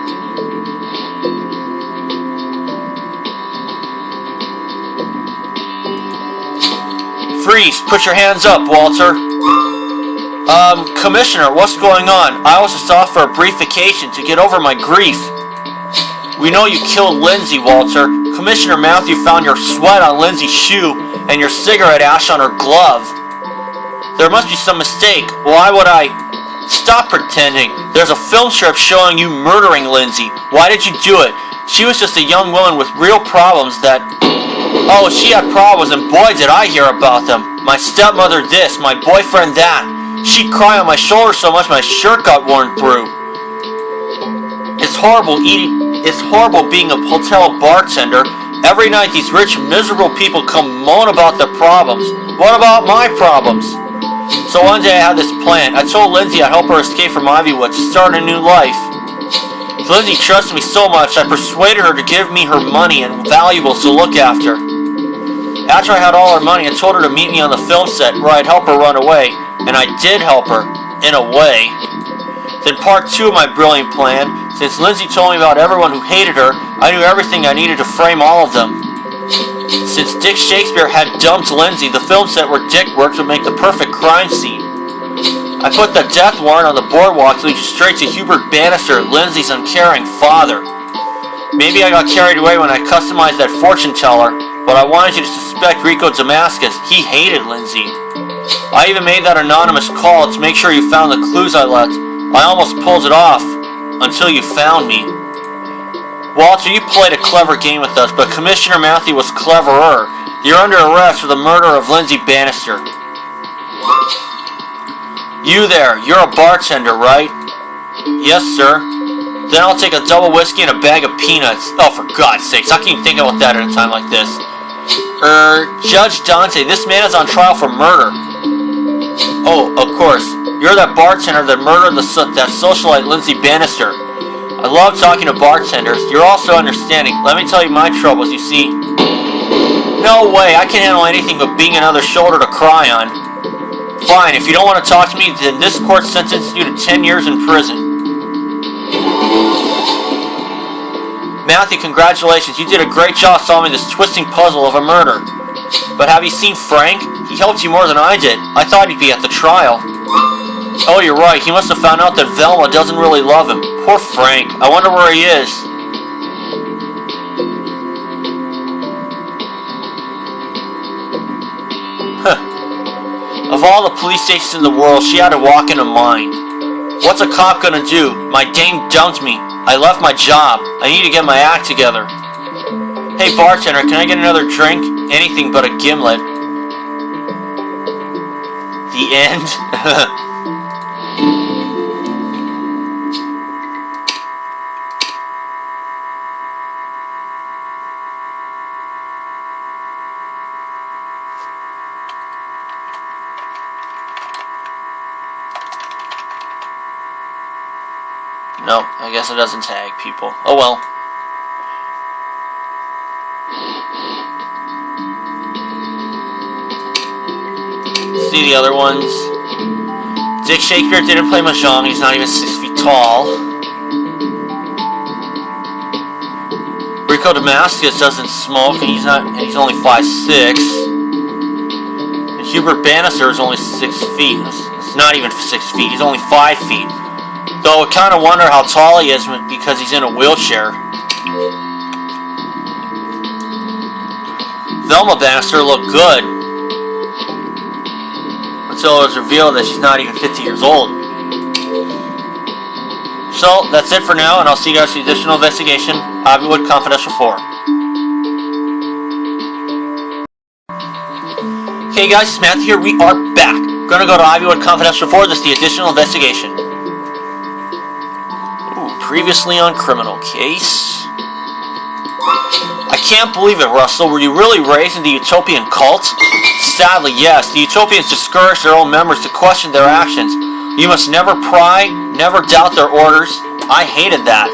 Freeze, put your hands up, Walter. Commissioner, what's going on? I was just off for a brief vacation to get over my grief. We know you killed Lindsay, Walter. Commissioner Matthew found your sweat on Lindsay's shoe and your cigarette ash on her glove. There must be some mistake. Why would I... Stop pretending. There's a film strip showing you murdering Lindsay. Why did you do it? She was just a young woman with real problems that... Oh, she had problems, and boy did I hear about them. My stepmother this, my boyfriend that. She'd cry on my shoulder so much my shirt got worn through. It's horrible being a hotel bartender. Every night these rich, miserable people come moan about their problems. What about my problems? So one day I had this plan. I told Lindsay I'd help her escape from Ivywood to start a new life. Lindsay trusted me so much, I persuaded her to give me her money and valuables to look after. After I had all her money, I told her to meet me on the film set where I'd help her run away. And I did help her, in a way. Then part 2 of my brilliant plan. Since Lindsay told me about everyone who hated her, I knew everything I needed to frame all of them. Since Dick Shakespeare had dumped Lindsay, the film set where Dick worked would make the perfect crime scene. I put the death warrant on the boardwalk to lead you straight to Hubert Bannister, Lindsay's uncaring father. Maybe I got carried away when I customized that fortune teller, but I wanted you to suspect Rico Damascus. He hated Lindsay. I even made that anonymous call to make sure you found the clues I left. I almost pulled it off until you found me. Walter, you played a clever game with us, but Commissioner Matthew was cleverer. You're under arrest for the murder of Lindsay Bannister. You there, you're a bartender, right? Yes, sir. Then I'll take a double whiskey and a bag of peanuts. Oh, for God's sakes, how can you think about that at a time like this? Judge Dante, this man is on trial for murder. Oh, of course. You're that bartender that murdered that socialite Lindsay Bannister. I love talking to bartenders. You're also understanding. Let me tell you my troubles, you see. No way, I can't handle anything but being another shoulder to cry on. Fine, if you don't want to talk to me, then this court sentenced you to 10 years in prison. Matthew, congratulations. You did a great job solving this twisting puzzle of a murder. But have you seen Frank? He helped you more than I did. I thought he'd be at the trial. Oh, you're right. He must have found out that Velma doesn't really love him. Poor Frank. I wonder where he is. Of all the police stations in the world, she had to walk into mine. What's a cop gonna do? My dame dumped me. I left my job. I need to get my act together. Hey bartender, can I get another drink? Anything but a gimlet. The end? No, I guess it doesn't tag people. Oh well. See the other ones. Dick Shakespeare didn't play mahjong. He's not even 6 feet tall. Rico Damascus doesn't smoke, and he's only 5'6". And Hubert Bannister is only 6 feet. It's not even 6 feet. He's only 5 feet. Though I kind of wonder how tall he is because he's in a wheelchair. Velma Bannister looked good until it was revealed that she's not even 50 years old. So that's it for now, and I'll see you guys for the additional investigation. Hollywood Confidential 4. Okay guys, it's Matthew here. We are back. We're gonna go to Hollywood Confidential 4. This is the additional investigation. Previously on Criminal Case. I can't believe it, Russell. Were you really raised in the Utopian cult? Sadly, yes. The Utopians discourage their own members to question their actions. You must never pry, never doubt their orders. I hated that.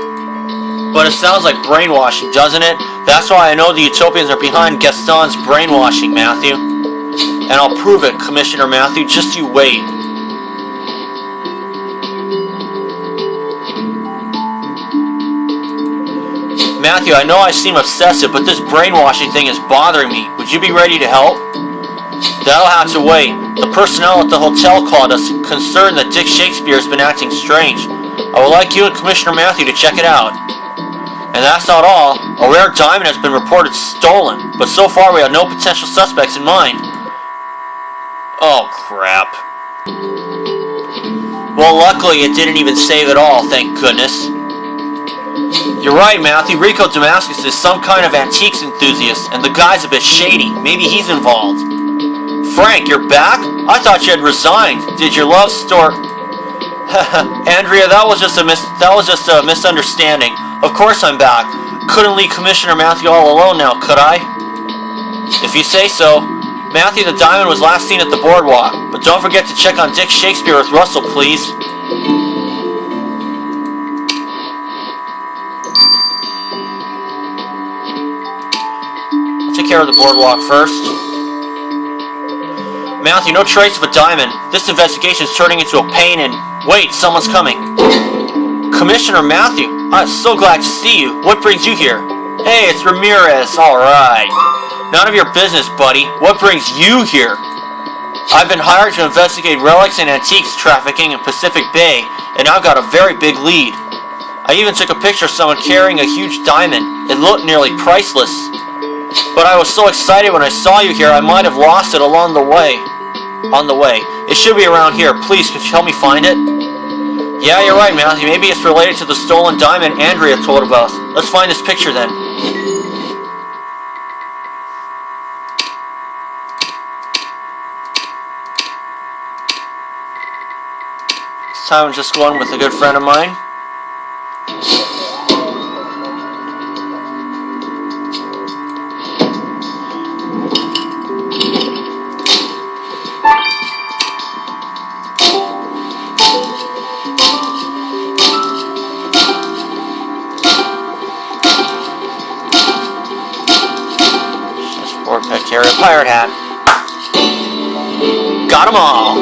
But it sounds like brainwashing, doesn't it? That's why I know the Utopians are behind Gaston's brainwashing, Matthew. And I'll prove it, Commissioner Matthew. Just you wait. Matthew, I know I seem obsessive, but this brainwashing thing is bothering me. Would you be ready to help? That'll have to wait. The personnel at the hotel called us, concerned that Dick Shakespeare has been acting strange. I would like you and Commissioner Matthew to check it out. And that's not all. A rare diamond has been reported stolen, but so far we have no potential suspects in mind. Oh, crap. Well, luckily it didn't even save it all, thank goodness. You're right, Matthew. Rico Damascus is some kind of antiques enthusiast, and the guy's a bit shady. Maybe he's involved. Frank, you're back? I thought you had resigned. Did your love story... Andrea, that was just a misunderstanding. Of course I'm back. Couldn't leave Commissioner Matthew all alone now, could I? If you say so. Matthew, the diamond was last seen at the boardwalk, but don't forget to check on Dick Shakespeare with Russell, please. Take care of the boardwalk first. Matthew, no trace of a diamond. This investigation is turning into a pain Wait, someone's coming. Commissioner Matthew, I'm so glad to see you. What brings you here? Hey, it's Ramirez. Alright. None of your business, buddy. What brings you here? I've been hired to investigate relics and antiques trafficking in Pacific Bay, and I've got a very big lead. I even took a picture of someone carrying a huge diamond. It looked nearly priceless. But I was so excited when I saw you here, I might have lost it along the way. On the way. It should be around here. Please, could you help me find it? Yeah, you're right, Matthew. Maybe it's related to the stolen diamond Andrea told about. Let's find this picture then. This time I'm just going with a good friend of mine. Pet carrier pirate hat. Got 'em all.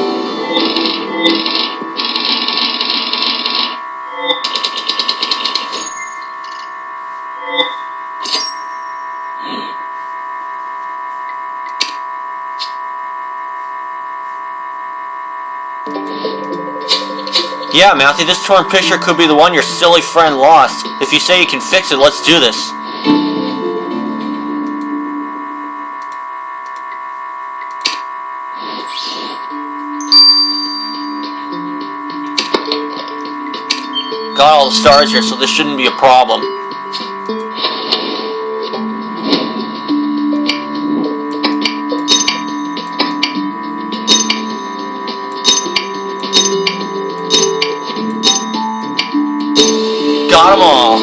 Yeah, Matthew, this torn picture could be the one your silly friend lost. If you say you can fix it, let's do this. Got all the stars here, so this shouldn't be a problem. Got them all.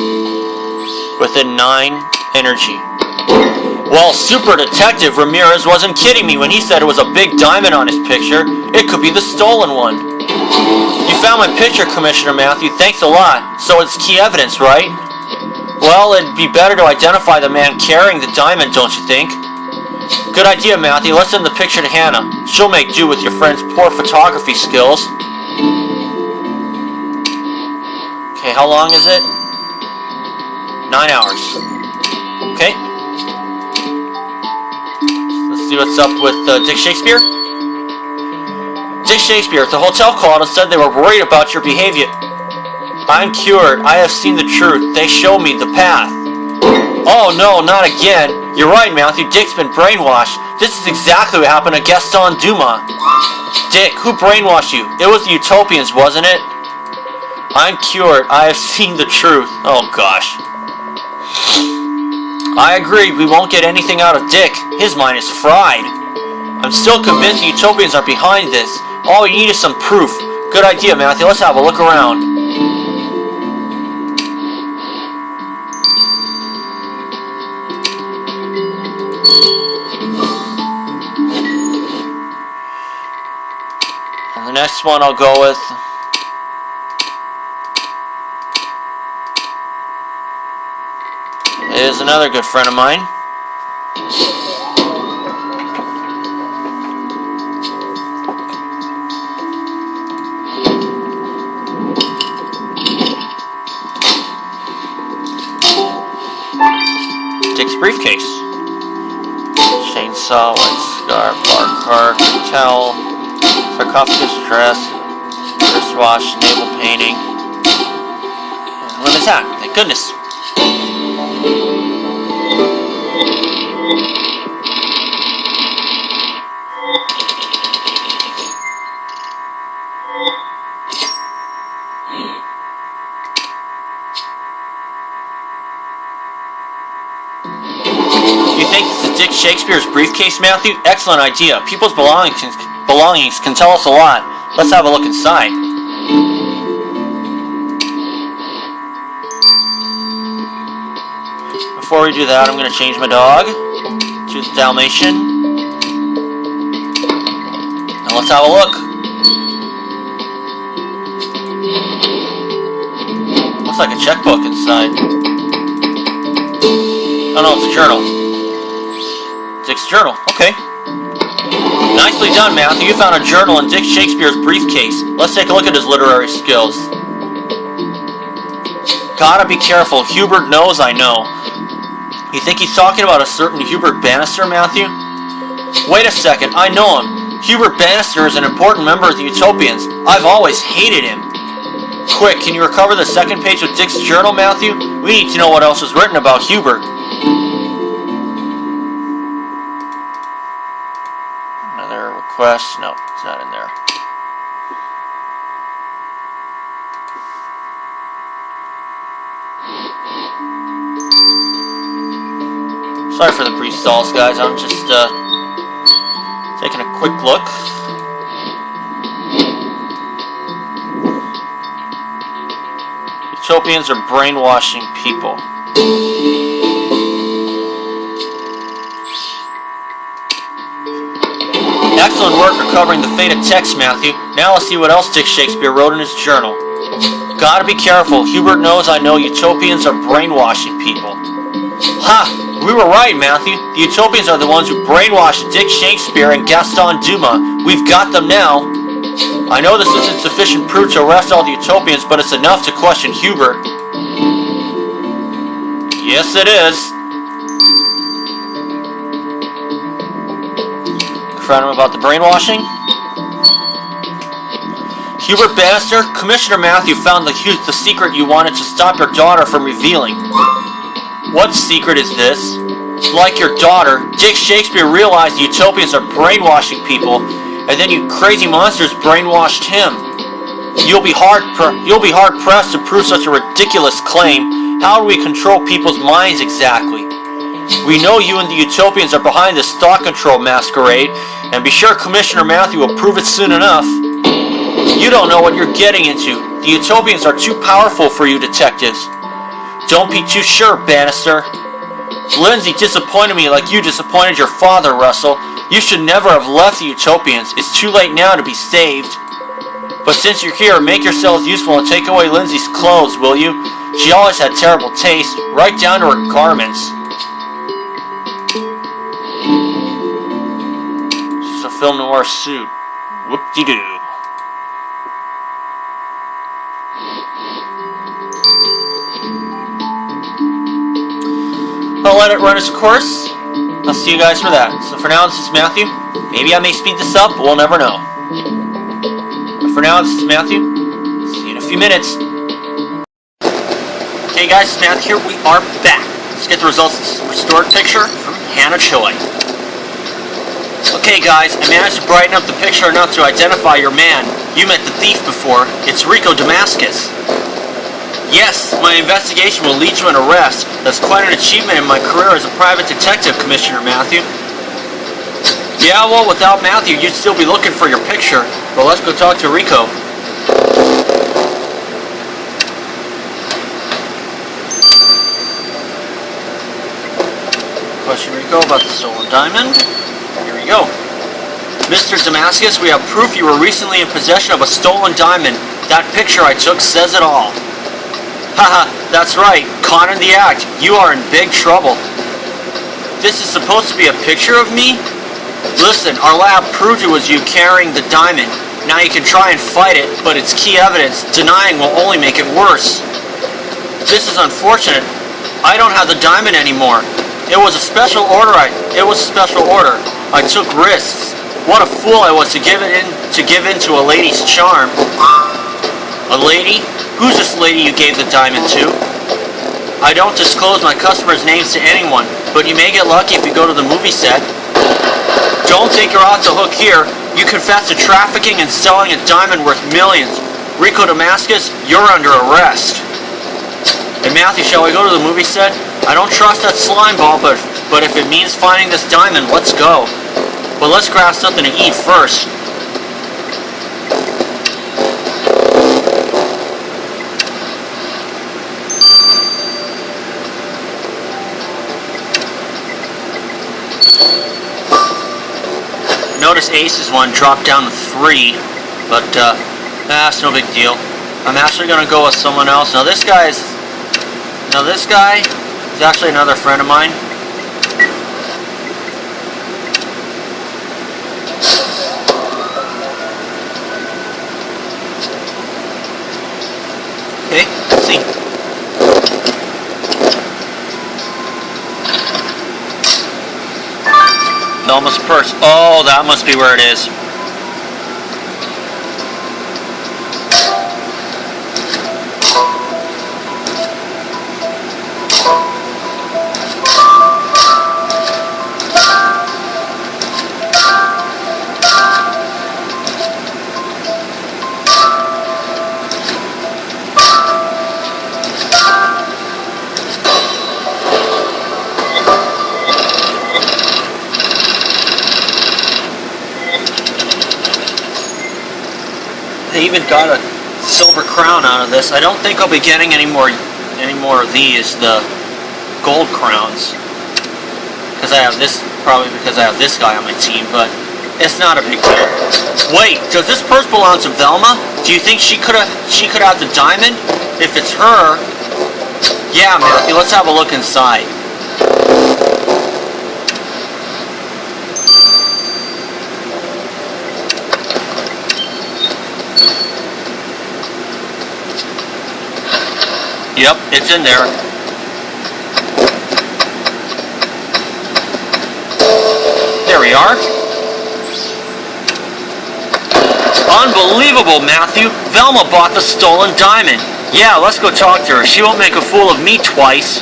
Within 9 energy. Well, Super Detective Ramirez wasn't kidding me when he said it was a big diamond on his picture. It could be the stolen one. You found my picture, Commissioner Matthew. Thanks a lot. So it's key evidence, right? Well, it'd be better to identify the man carrying the diamond, don't you think? Good idea, Matthew. Let's send the picture to Hannah. She'll make do with your friend's poor photography skills. Okay, how long is it? 9 hours. Okay. Let's see what's up with Dick Shakespeare. Dick Shakespeare, the hotel called and said they were worried about your behavior. I'm cured. I have seen the truth. They show me the path. Oh no, not again. You're right, Matthew. Dick's been brainwashed. This is exactly what happened to Gaston Dumas. Dick, who brainwashed you? It was the Utopians, wasn't it? I'm cured. I have seen the truth. Oh gosh. I agree. We won't get anything out of Dick. His mind is fried. I'm still convinced the Utopians are behind this. All we need is some proof. Good idea, Matthew. Let's have a look around. And the next one I'll go with is another good friend of mine. Dick's briefcase. Chainsaw, white scarf, bar cart, towel, sarcophagus dress, wristwatch, navel painting, and women's hat. Thank goodness. Dick Shakespeare's briefcase, Matthew? Excellent idea. People's belongings can tell us a lot. Let's have a look inside. Before we do that, I'm going to change my dog to the Dalmatian. And let's have a look. Looks like a checkbook inside. Oh no, it's a journal. Dick's journal. Okay. Nicely done, Matthew. You found a journal in Dick Shakespeare's briefcase. Let's take a look at his literary skills. Gotta be careful. Hubert knows I know. You think he's talking about a certain Hubert Bannister, Matthew? Wait a second. I know him. Hubert Bannister is an important member of the Utopians. I've always hated him. Quick, can you recover the second page of Dick's journal, Matthew? We need to know what else is written about Hubert. Another request? No, it's not in there. Sorry for the brief stalls, guys. I'm just taking a quick look. Utopians are brainwashing people. Excellent work recovering the fate of Tex, Matthew. Now let's see what else Dick Shakespeare wrote in his journal. Gotta be careful. Hubert knows I know Utopians are brainwashing people. Ha! We were right, Matthew. The Utopians are the ones who brainwashed Dick Shakespeare and Gaston Dumas. We've got them now. I know this isn't sufficient proof to arrest all the Utopians, but it's enough to question Hubert. Yes, it is. Confront him about the brainwashing. Hubert Bannister, Commissioner Matthew found the secret you wanted to stop your daughter from revealing. What secret is this? Like your daughter, Dick Shakespeare realized the Utopians are brainwashing people, and then you crazy monsters brainwashed him. You'll be hard pressed to prove such a ridiculous claim. How do we control people's minds exactly? We know you and the Utopians are behind this thought control masquerade, and be sure Commissioner Matthew will prove it soon enough. You don't know what you're getting into. The Utopians are too powerful for you detectives. Don't be too sure, Bannister. Lindsay disappointed me like you disappointed your father, Russell. You should never have left the Utopians. It's too late now to be saved. But since you're here, make yourselves useful and take away Lindsay's clothes, will you? She always had terrible taste, right down to her garments. This is a film noir suit. Whoop-de-doo. I'll let it run its course. I'll see you guys for that. So for now, this is Matthew. Maybe I may speed this up, but we'll never know. But for now, this is Matthew. See you in a few minutes. Okay guys, it's Matthew here. We are back. Let's get the results of this restored picture from Hannah Choi. Okay guys, I managed to brighten up the picture enough to identify your man. You met the thief before. It's Rico Damascus. Yes, my investigation will lead to an arrest. That's quite an achievement in my career as a private detective, Commissioner Matthew. Yeah, well, without Matthew, you'd still be looking for your picture. Well, let's go talk to Rico. Question Rico about the stolen diamond. Here we go. Mr. Damascus, we have proof you were recently in possession of a stolen diamond. That picture I took says it all. Haha, that's right. Caught in the act. You are in big trouble. This is supposed to be a picture of me? Listen, our lab proved it was you carrying the diamond. Now you can try and fight it, but it's key evidence. Denying will only make it worse. This is unfortunate. I don't have the diamond anymore. It was a special order. I took risks. What a fool I was to give in to a lady's charm. A lady? Who's this lady you gave the diamond to? I don't disclose my customers' names to anyone, but you may get lucky if you go to the movie set. Don't think you're off the hook here. You confessed to trafficking and selling a diamond worth millions. Rico Damascus, you're under arrest. Hey Matthew, shall we go to the movie set? I don't trust that slime ball, but if it means finding this diamond, let's go. But let's grab something to eat first. Notice Ace's one dropped down to 3, but that's no big deal. I'm actually gonna go with someone else. Now this guy is actually another friend of mine. pussy. Velma's purse. Oh, that must be where it is. They even got a silver crown out of this. I don't think I'll be getting any more of these, the gold crowns. Because I have this, probably because I have this guy on my team, but it's not a big deal. Wait, does this purse belong to Velma? Do you think she could have the diamond? If it's her, yeah, Matthew, let's have a look inside. Yep, it's in there. There we are. Unbelievable, Matthew. Velma bought the stolen diamond. Yeah, let's go talk to her. She won't make a fool of me twice.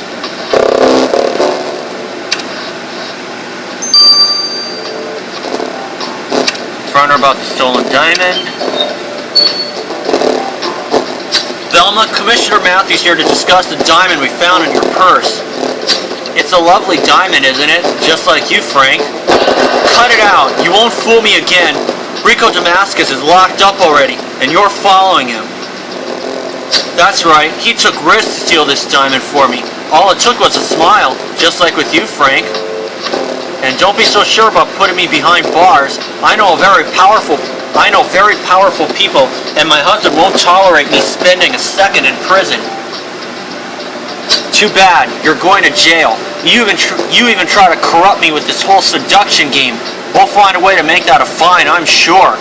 Find her about the stolen diamond. Velma, Commissioner Matthews here to discuss the diamond we found in your purse. It's a lovely diamond, isn't it? Just like you, Frank. Cut it out. You won't fool me again. Rico Damascus is locked up already, and you're following him. That's right. He took risks to steal this diamond for me. All it took was a smile, just like with you, Frank. And don't be so sure about putting me behind bars. I know very powerful people, and my husband won't tolerate me spending a second in prison. Too bad. You're going to jail. You even try to corrupt me with this whole seduction game. We'll find a way to make that a fine, I'm sure.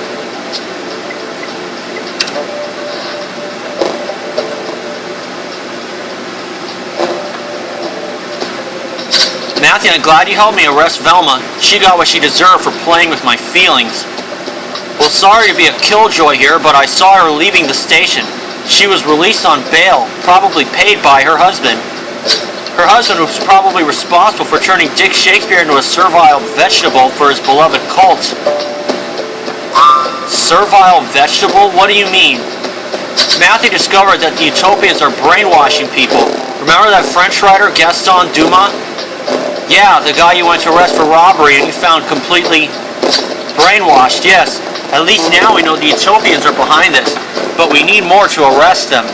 Matthew, I'm glad you helped me arrest Velma. She got what she deserved for playing with my feelings. Well, sorry to be a killjoy here, but I saw her leaving the station. She was released on bail, probably paid by her husband. Her husband was probably responsible for turning Dick Shakespeare into a servile vegetable for his beloved cult. Servile vegetable? What do you mean? Matthew discovered that the Utopians are brainwashing people. Remember that French writer Gaston Dumas? Yeah, the guy you went to arrest for robbery and you found completely brainwashed, yes. At least now we know the Utopians are behind this, but we need more to arrest them.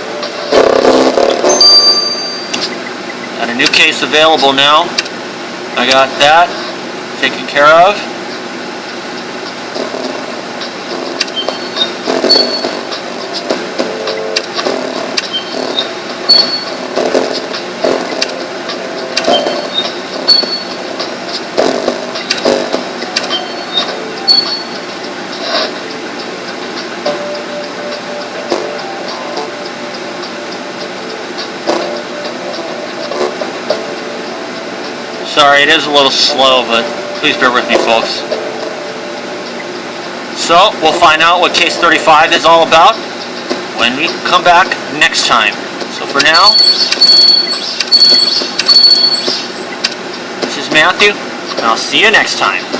Got a new case available now. I got that taken care of. Sorry, it is a little slow, but please bear with me, folks. So, we'll find out what Case 35 is all about when we come back next time. So for now, this is Matthew, and I'll see you next time.